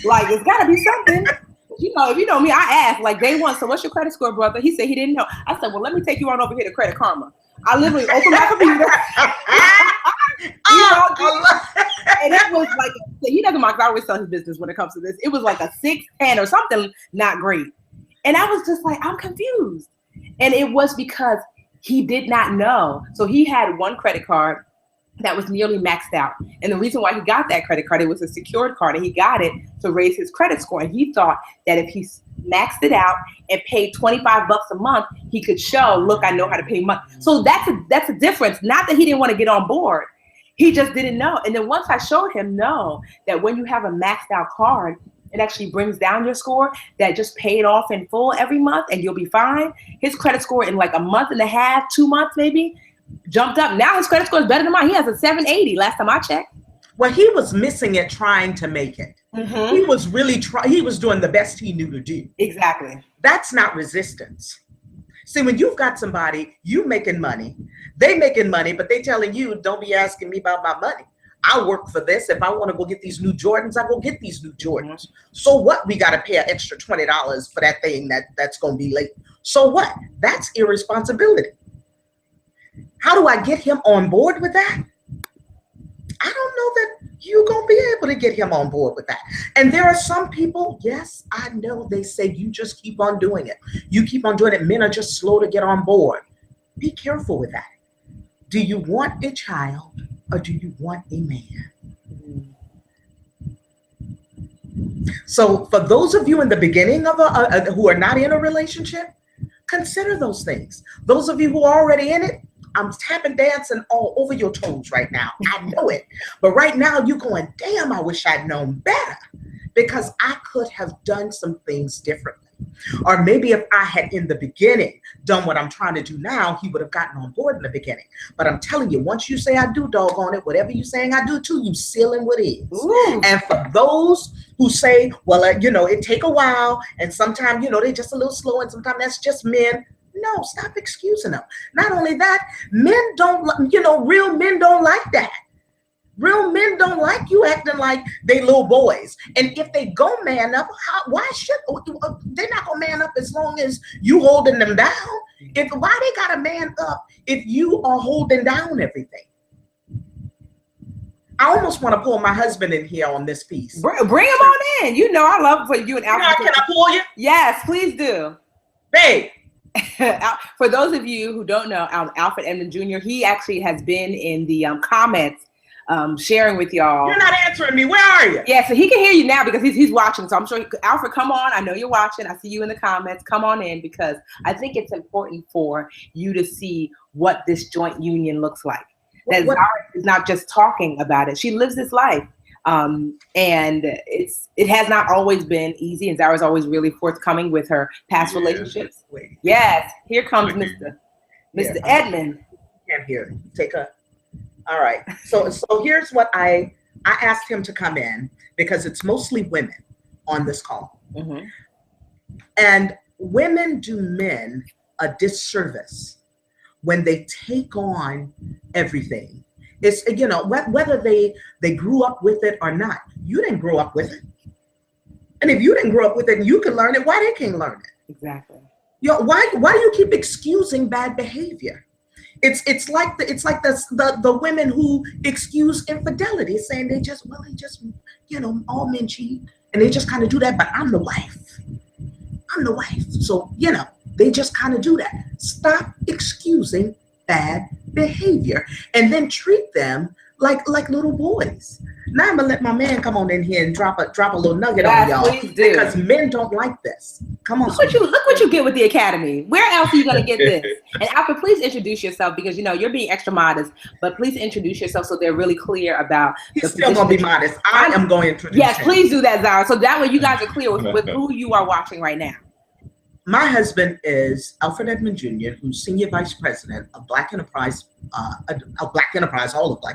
Like, it's got to be something. If you know me, I asked like day one, so what's your credit score, brother? He said he didn't know. I said, well, let me take you on over here to Credit Karma. I literally opened my computer. And it was like, he doesn't mind, I always tell his business when it comes to this. It was like a 610 or something not great. And I was just like, I'm confused. And it was because he did not know. So he had one credit card that was nearly maxed out. And the reason why he got that credit card, it was a secured card, and he got it to raise his credit score. And he thought that if he maxed it out and paid $25 a month, he could show, look, I know how to pay money. So that's a difference. Not that he didn't want to get on board. He just didn't know. And then once I showed him, that when you have a maxed out card, it actually brings down your score, that just pay it off in full every month and you'll be fine. His credit score in like a month and a half, 2 months maybe, jumped up. Now his credit score is better than mine. He has a 780 last time I checked. Well, he was missing it trying to make it. Mm-hmm. He was really he was doing the best he knew to do. Exactly. That's not resistance. See, when you've got somebody, you making money, they making money, but they telling you, don't be asking me about my money. I work for this. If I want to go get these new Jordans, I go get these new Jordans. So what? We got to pay an extra $20 for that thing that's going to be late. So what? That's irresponsibility. How do I get him on board with that? I don't know that you're going to be able to get him on board with that. And there are some people, yes, I know, they say you just keep on doing it. You keep on doing it. Men are just slow to get on board. Be careful with that. Do you want a child or do you want a man? So for those of you in the beginning of who are not in a relationship, consider those things. Those of you who are already in it, I'm tapping, dancing all over your toes right now. I know it. But right now you're going, damn, I wish I'd known better, because I could have done some things differently. Or maybe if I had in the beginning done what I'm trying to do now, he would have gotten on board in the beginning. But I'm telling you, once you say I do, doggone it, whatever you're saying I do too, you sealing what is. Ooh. And for those who say, well, it take a while, and sometimes, they're just a little slow, and sometimes that's just men. No, stop excusing them. Not only that, men don't, real men don't like that. Real men don't like you acting like they little boys. And if they go man up, why should they're not gonna man up as long as you holding them down? Why they gotta man up if you are holding down everything? I almost want to pull my husband in here on this piece. Bring him on in. I love for you and Alfred. Can I pull you? Yes, please do. Babe. For those of you who don't know, Alfred Edmond Jr., he actually has been in the comments sharing with y'all. You're not answering me. Where are you? Yeah, so he can hear you now because he's watching. So I'm sure, Alfred, come on. I know you're watching. I see you in the comments. Come on in, because I think it's important for you to see what this joint union looks like. That Zara is not just talking about it. She lives this life. And it has not always been easy, and Zara's always really forthcoming with her past relationships. Yes, here comes Mr. Edmond. Can't hear. Take a. All right. So here's what I asked him to come in, because it's mostly women on this call, and women do men a disservice when they take on everything. It's, whether they grew up with it or not. You didn't grow up with it. And if you didn't grow up with it and you can learn it, why they can't learn it? Exactly. Why do you keep excusing bad behavior? It's like the women who excuse infidelity, saying they just all men cheat and they just kind of do that, but I'm the wife. So, they just kind of do that. Stop excusing bad behavior and then treat them like little boys. Now I'm gonna let my man come on in here and drop a little nugget on y'all, because men don't like this. Come on. Look what you get with the Academy. Where else are you gonna get this? And Alfred, please introduce yourself, because you're being extra modest, but please introduce yourself so they're really clear about. He's still gonna be modest. I am going to introduce him. Please do that, Zara, so that way you guys are clear with who you are watching right now. My husband is Alfred Edmond Jr., who's Senior Vice President of Black Enterprise, all of Black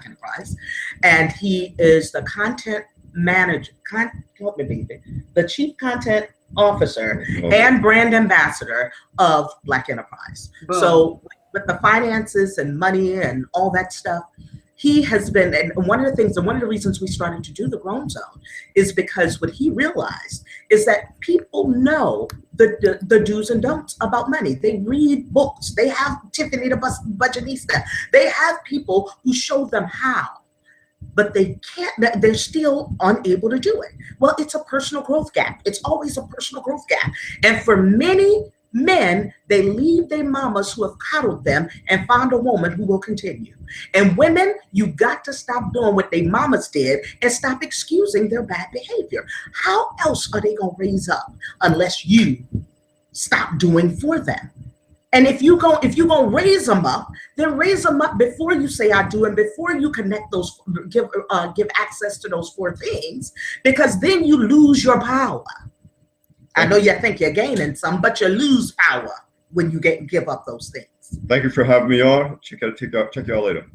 Enterprise. And he is the content manager, the Chief Content Officer and Brand Ambassador of Black Enterprise. Boom. So with the finances and money and all that stuff, he has been, and one of the reasons we started to do the Grown Zone is because what he realized is that people know the do's and don'ts about money. They read books. They have Tiffany the Budgetnista. They have people who show them how, but they can't, they're still unable to do it. Well, it's a personal growth gap. It's always a personal growth gap. And for many men, they leave their mamas who have coddled them and found a woman who will continue. And women, you got to stop doing what their mamas did and stop excusing their bad behavior. How else are they going to raise up unless you stop doing for them? And if you're going to raise them up, then raise them up before you say I do, and before you connect those, give access to those 4 things, because then you lose your power. I know you think you're gaining some, but you lose power when you give up those things. Thank you for having me on. Check y'all later.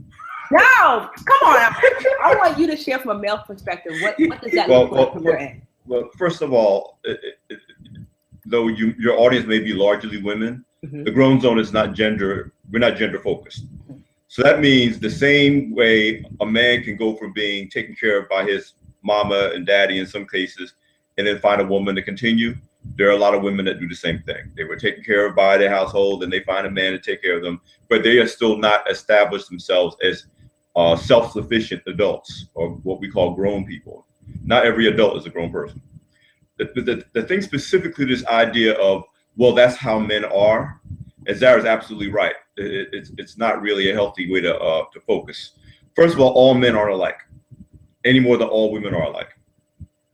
No, come on. I want you to share from a male perspective. What does that look like from your end? Well, first of all, though your audience may be largely women, The grown zone is not gender. We're not gender focused. So that means the same way a man can go from being taken care of by his mama and daddy in some cases, and then find a woman to continue. There are a lot of women that do the same thing. They were taken care of by their household, and they find a man to take care of them, but they are still not established themselves as self-sufficient adults, or what we call grown people. Not every adult is a grown person. The thing specifically to this idea of, well, that's how men are, and Zara's absolutely right. It's not really a healthy way to focus. First of all men aren't alike, any more than all women are alike.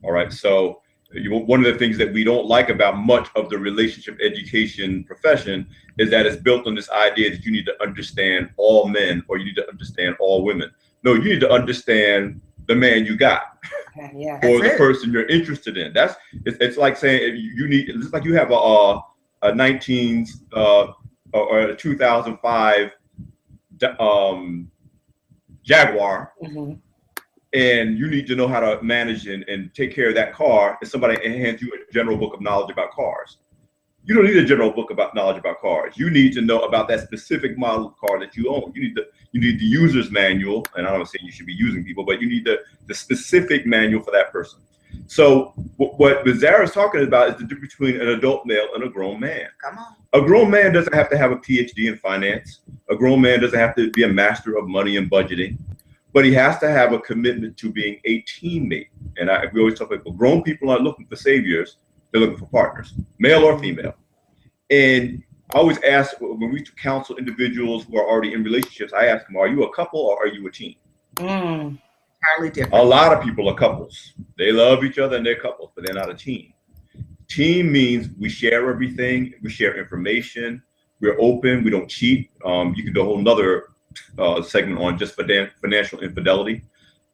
All right, so one of the things that we don't like about much of the relationship education profession is that it's built on this idea that you need to understand all men or you need to understand all women. No, you need to understand the man you got, yeah, or the person you're interested in. It's like saying it's like you have a or a 2005 Jaguar, and you need to know how to manage and take care of that car, and somebody hands you a general book of knowledge about cars. You don't need a general book about knowledge about cars. You need to know about that specific model of car that you own. You need the user's manual, and I'm not saying you should be using people, but you need the specific manual for that person. So what Zara is talking about is the difference between an adult male and a grown man. Come on. A grown man doesn't have to have a PhD in finance. A grown man doesn't have to be a master of money and budgeting, but he has to have a commitment to being a teammate. And we always tell people, grown people aren't looking for saviors. They're looking for partners, male or female. And I always ask, when we counsel individuals who are already in relationships, I ask them, are you a couple or are you a team? Entirely different. A lot of people are couples. They love each other and they're couples, but they're not a team. Team means we share everything. We share information. We're open. We don't cheat. You can do a whole nother segment on just financial infidelity.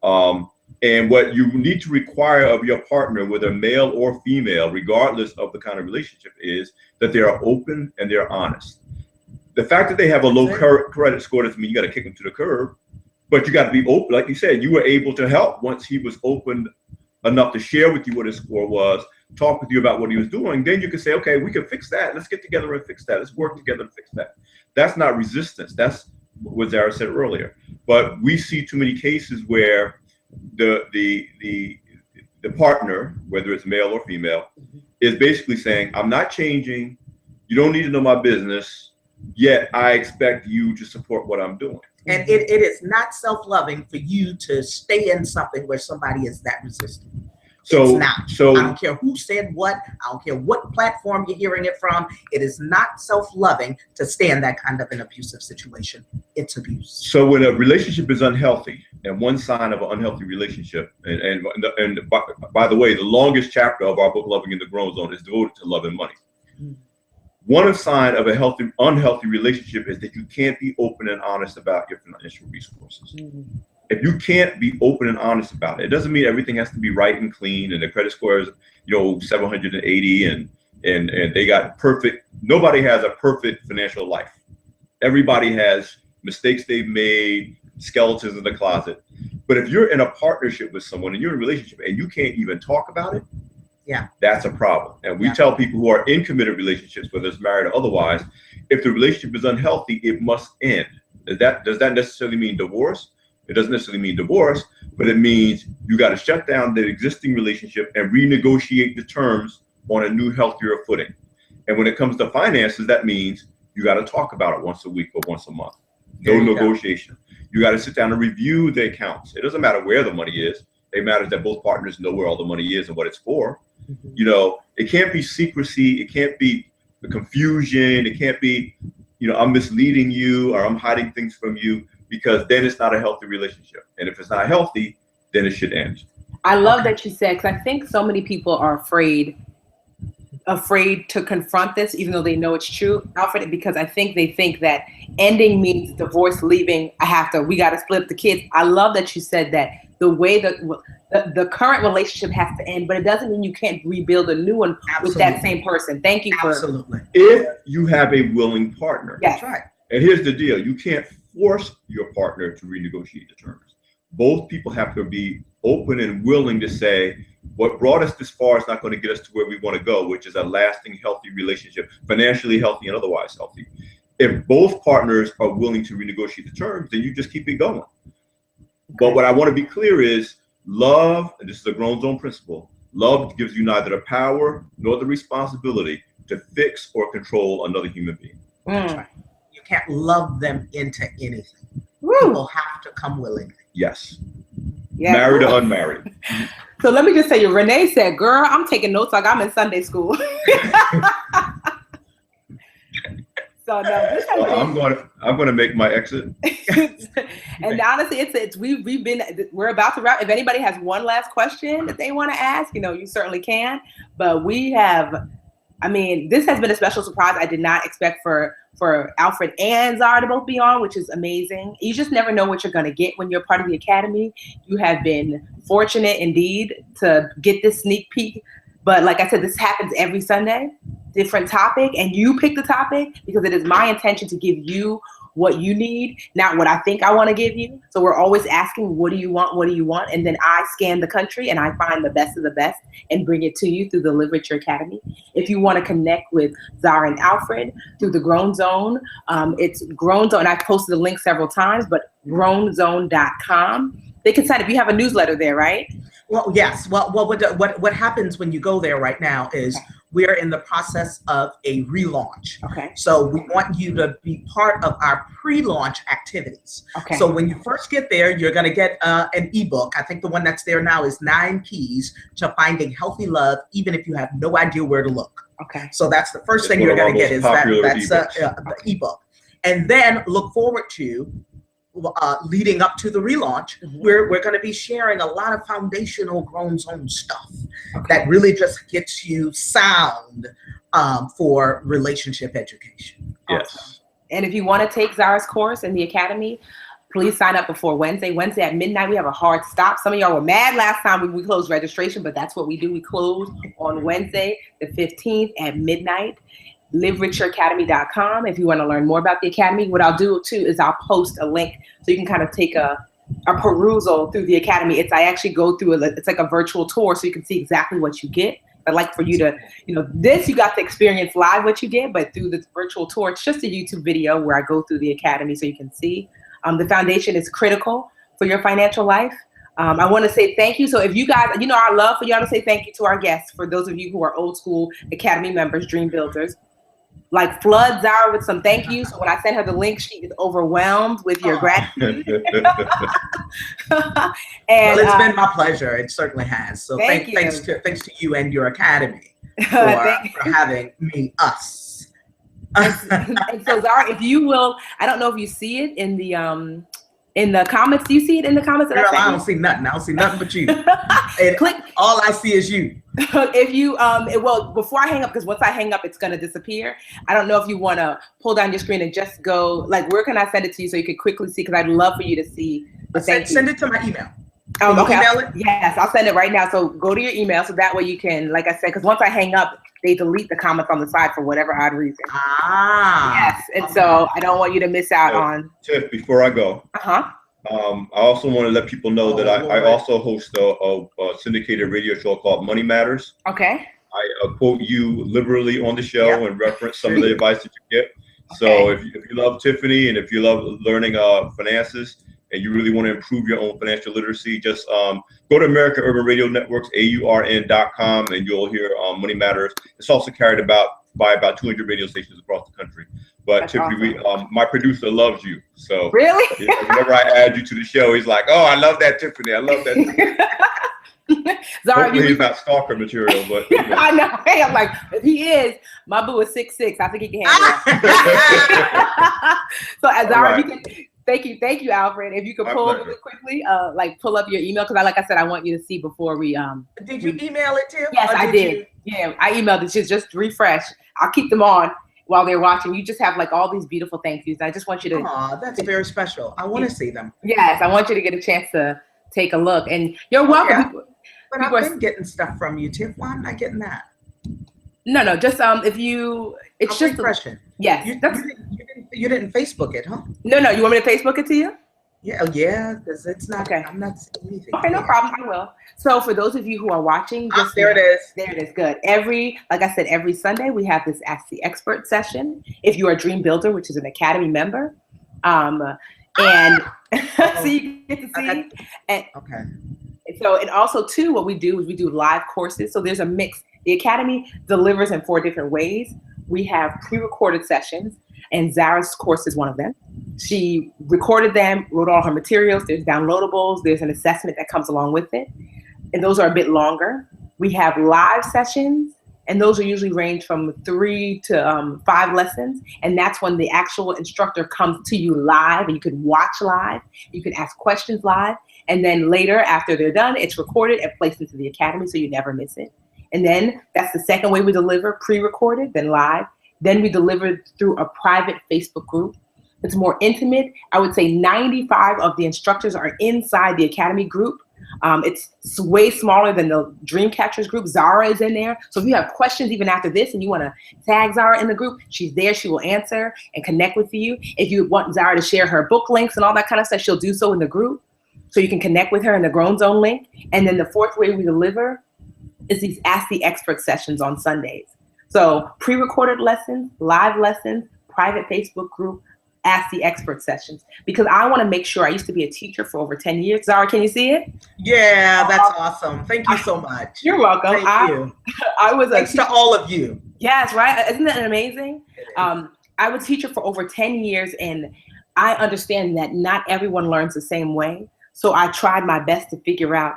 And what you need to require of your partner, whether male or female, regardless of the kind of relationship, is that they are open and they're honest. The fact that they have a low credit score doesn't mean you got to kick them to the curb, but you got to be open. Like you said, you were able to help once he was open enough to share with you what his score was, talk with you about what he was doing. Then you can say, okay, we can fix that. Let's get together and fix that. Let's work together to fix that. That's not resistance. That's what Zara said earlier. But we see too many cases where the partner, whether it's male or female, is basically saying, I'm not changing. You don't need to know my business, yet I expect you to support what I'm doing. And it is not self-loving for you to stay in something where somebody is that resistant. It's not. So I don't care who said what. I don't care what platform you're hearing it from. It is not self-loving to stay in that kind of an abusive situation. It's abuse. So when a relationship is unhealthy, and one sign of an unhealthy relationship, and by the way, the longest chapter of our book, Loving in the Grown Zone, is devoted to love and money. One sign of a unhealthy relationship is that you can't be open and honest about your financial resources. If you can't be open and honest about it, it doesn't mean everything has to be right and clean and the credit score is 780 and they got perfect. Nobody has a perfect financial life. Everybody has mistakes they've made, skeletons in the closet. But if you're in a partnership with someone and you're in a relationship and you can't even talk about it, that's a problem. And we tell people who are in committed relationships, whether it's married or otherwise, if the relationship is unhealthy, it must end. Does that necessarily mean divorce? It doesn't necessarily mean divorce, but it means you got to shut down the existing relationship and renegotiate the terms on a new, healthier footing. And when it comes to finances, that means you got to talk about it once a week or once a month. No negotiation. You got to sit down and review the accounts. It doesn't matter where the money is. It matters that both partners know where all the money is and what it's for. It can't be secrecy. It can't be the confusion. It can't be, I'm misleading you or I'm hiding things from you, because then it's not a healthy relationship. And if it's not healthy, then it should end. I love that you said, because I think so many people are afraid to confront this, even though they know it's true, Alfred, because I think they think that ending means divorce, leaving, we got to split up the kids. I love that you said that the way that the current relationship has to end, but it doesn't mean you can't rebuild a new one with that same person. Thank you for. Absolutely. If you have a willing partner. Yes. That's right. And here's the deal. You can't force your partner to renegotiate the terms. Both people have to be open and willing to say, What brought us this far is not going to get us to where we want to go, which is a lasting, healthy relationship, financially healthy and otherwise healthy. If both partners are willing to renegotiate the terms, then you just keep it going. But what I want to be clear is love, and this is a grown zone principle, love gives you neither the power nor the responsibility to fix or control another human being. That's right. You can't love them into anything. Woo. People have to come willingly. Yes. Yeah. Married or unmarried. So let me just tell you, Renee said, girl, I'm taking notes like I'm in Sunday school. So no, this has been, I'm going to make my exit. and honestly, we're about to wrap. If anybody has one last question that they want to ask, you certainly can. But this has been a special surprise. I did not expect for Alfred and Zara to both be on, which is amazing. You just never know what you're going to get when you're part of the Academy. You have been fortunate indeed to get this sneak peek. But like I said, this happens every Sunday, different topic, and you pick the topic because it is my intention to give you what you need, not what I think I want to give you. So we're always asking, what do you want? What do you want? And then I scan the country and I find the best of the best and bring it to you through the Live Richer Academy. If you want to connect with Zara and Alfred through the Grown Zone, it's Grown Zone. I've posted the link several times, but grownzone.com. They can sign up. You have a newsletter there, right? Well, yes. Well, what happens when you go there right now is we're in the process of a relaunch. Okay. So we want you to be part of our pre-launch activities. Okay. So when you first get there, you're going to get an ebook. I think the one that's there now is 9 Keys to Finding Healthy Love, even if you have no idea where to look. Okay. So that's the first thing you're going to get is the ebook. And then look forward to leading up to the relaunch, we're going to be sharing a lot of foundational Grown Zone stuff that really just gets you sound for relationship education. Yes. Awesome. And if you want to take Zara's course in the Academy, please sign up before Wednesday. Wednesday at midnight, we have a hard stop. Some of y'all were mad last time we closed registration, but that's what we do. We close on Wednesday, the 15th at midnight. LiveRicherAcademy.com if you want to learn more about the Academy. What I'll do too is I'll post a link so you can kind of take a perusal through the Academy. I actually go through it's like a virtual tour so you can see exactly what you get. I'd like for you to, this you got to experience live what you get, but through this virtual tour, it's just a YouTube video where I go through the Academy so you can see. The foundation is critical for your financial life. I want to say thank you. So if you guys, I love for y'all to say thank you to our guests. For those of you who are old school Academy members, Dream Builders, like flood Zara with some thank you. So when I send her the link, she is overwhelmed with your gratitude. And well, it's been my pleasure. It certainly has. So thanks to you and your Academy for having us. and so Zara, if you will, I don't know if you see it in the comments. Do you see it in the comments? Girl, I don't see nothing. I don't see nothing but you. Click. All I see is you. If you, before I hang up, because once I hang up, it's going to disappear. I don't know if you want to pull down your screen and just go, where can I send it to you so you can quickly see? Because I'd love for you to see the send it to my email. Okay. Email it? Yes, I'll send it right now. So go to your email so that way you can, like I said, because once I hang up, they delete the comments on the side for whatever odd reason. Yes, and so I don't want you to miss out on. Tiff, before I go, I also want to let people know that I also host a syndicated radio show called Money Matters. Okay. I quote you liberally on the show and reference some of the advice that you get. So if you love Tiffany and if you love learning finances and you really want to improve your own financial literacy, just go to American Urban Radio Networks, AURN.com, and you'll hear Money Matters. It's also carried by about 200 radio stations across the country. But that's Tiffany, awesome. my producer loves you. So really, whenever I add you to the show, he's like, "Oh, I love that, Tiffany. I love that." Zara, hopefully he's not stalker material, but I know. Hey, I'm like, if he is, my boo is 6'6". I think he can handle that. So, Zara, if you can. Thank you, Alfred. If you could pull really quickly, pull up your email because, like I said, I want you to see before we. Did you email it, Tim? Yes, I did. Yeah, I emailed it. Just refresh. I'll keep them on while they're watching. You just have all these beautiful thank yous. I just want you to. Aw, that's very special. I want to see them. Yes, I want you to get a chance to take a look, and you're welcome. Yeah. But I've been getting stuff from you, Tiff. Why am I getting that? No. Just if you, it's just refreshing. Yes, you didn't Facebook it, huh? No. You want me to Facebook it to you? Yeah, because it's not. Okay. I'm not seeing anything. Okay, no there. problem. I will. So for those of you who are watching, just There it is. there it is. Good. Like I said, every Sunday we have this Ask the Expert session. If you are a Dream Builder, which is an Academy member, and so you get to see. And Okay. so, and also too, what we do is we do live courses. So there's a mix. The Academy delivers in 4 different ways. We have pre-recorded sessions, and Zara's course is one of them. She recorded them, wrote all her materials. There's downloadables. There's an assessment that comes along with it. And those are a bit longer. We have live sessions, and those are usually range from 3 to 5 lessons. And that's when the actual instructor comes to you live, and you can watch live. You can ask questions live. And then later, after they're done, it's recorded and placed into the Academy, so you never miss it. And then that's the second way we deliver, pre-recorded, then live. Then we deliver through a private Facebook group. It's more intimate. I would say 95 of the instructors are inside the Academy group. It's way smaller than the Dream Catchers group. Zara is in there. So if you have questions even after this and you want to tag Zara in the group, she's there. She will answer and connect with you. If you want Zara to share her book links and all that kind of stuff, she'll do so in the group. So you can connect with her in the Grown Zone link. And then the fourth way we deliver is these Ask the Expert sessions on Sundays. So pre-recorded lessons, live lessons, private Facebook group, Ask the Expert sessions. Because I want to make sure, I used to be a teacher for over 10 years. Zara, can you see it? Yeah, that's awesome. Thank you so much. You're welcome. Thank you. I was Thanks to all of you. Yes, right? Isn't that amazing? I was a teacher for over 10 years, and I understand that not everyone learns the same way. So I tried my best to figure out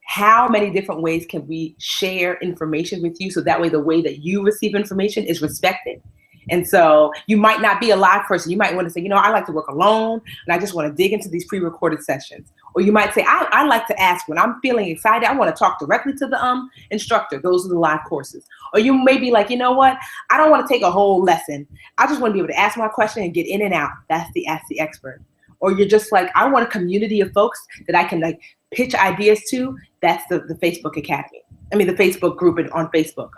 how many different ways can we share information with you, so that way the way that you receive information is respected. And so you might not be a live person. You might want to say, I like to work alone, and I just want to dig into these pre-recorded sessions. Or you might say, I like to ask when I'm feeling excited. I want to talk directly to the instructor. Those are the live courses. Or you may be like, you know what? I don't want to take a whole lesson. I just want to be able to ask my question and get in and out. That's the Ask the Expert. Or you're just like, I want a community of folks that I can pitch ideas to. That's the Facebook Academy. The Facebook group on Facebook,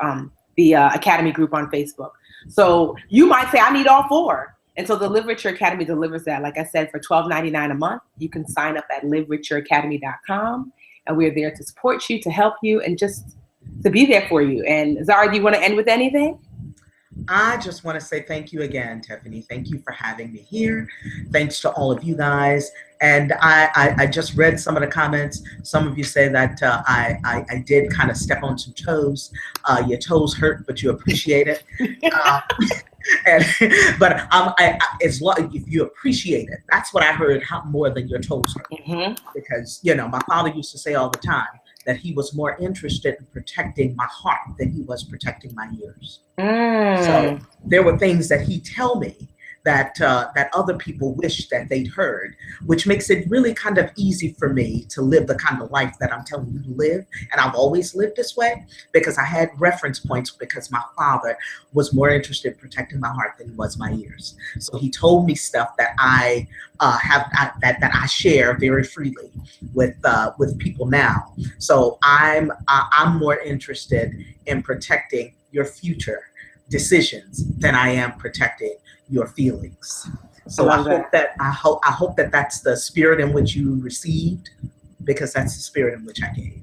the Academy group on Facebook. So you might say, I need all 4. And so the Live Richer Academy delivers that. Like I said, for $12.99 a month, you can sign up at livericheracademy.com. And we're there to support you, to help you, and just to be there for you. And Zara, do you want to end with anything? I just want to say thank you again, Tiffany. Thank you for having me here. Thanks to all of you guys. And I just read some of the comments. Some of you say that I did kind of step on some toes. Your toes hurt, but you appreciate it. As long if you appreciate it, that's what I heard more than your toes hurt. Mm-hmm. Because my father used to say all the time that he was more interested in protecting my heart than he was protecting my ears. So there were things that he'd tell me that other people wish that they'd heard, which makes it really kind of easy for me to live the kind of life that I'm telling you to live. And I've always lived this way because I had reference points, because my father was more interested in protecting my heart than he was my ears. So he told me stuff that I share very freely with people now. So I'm more interested in protecting your future decisions than I am protecting your feelings. So I hope that that's the spirit in which you received, because that's the spirit in which I gave.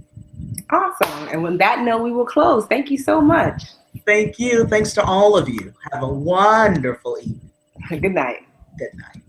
Awesome. And on that note, we will close. Thank you so much. Thank you. Thanks to all of you. Have a wonderful evening. Good night. Good night.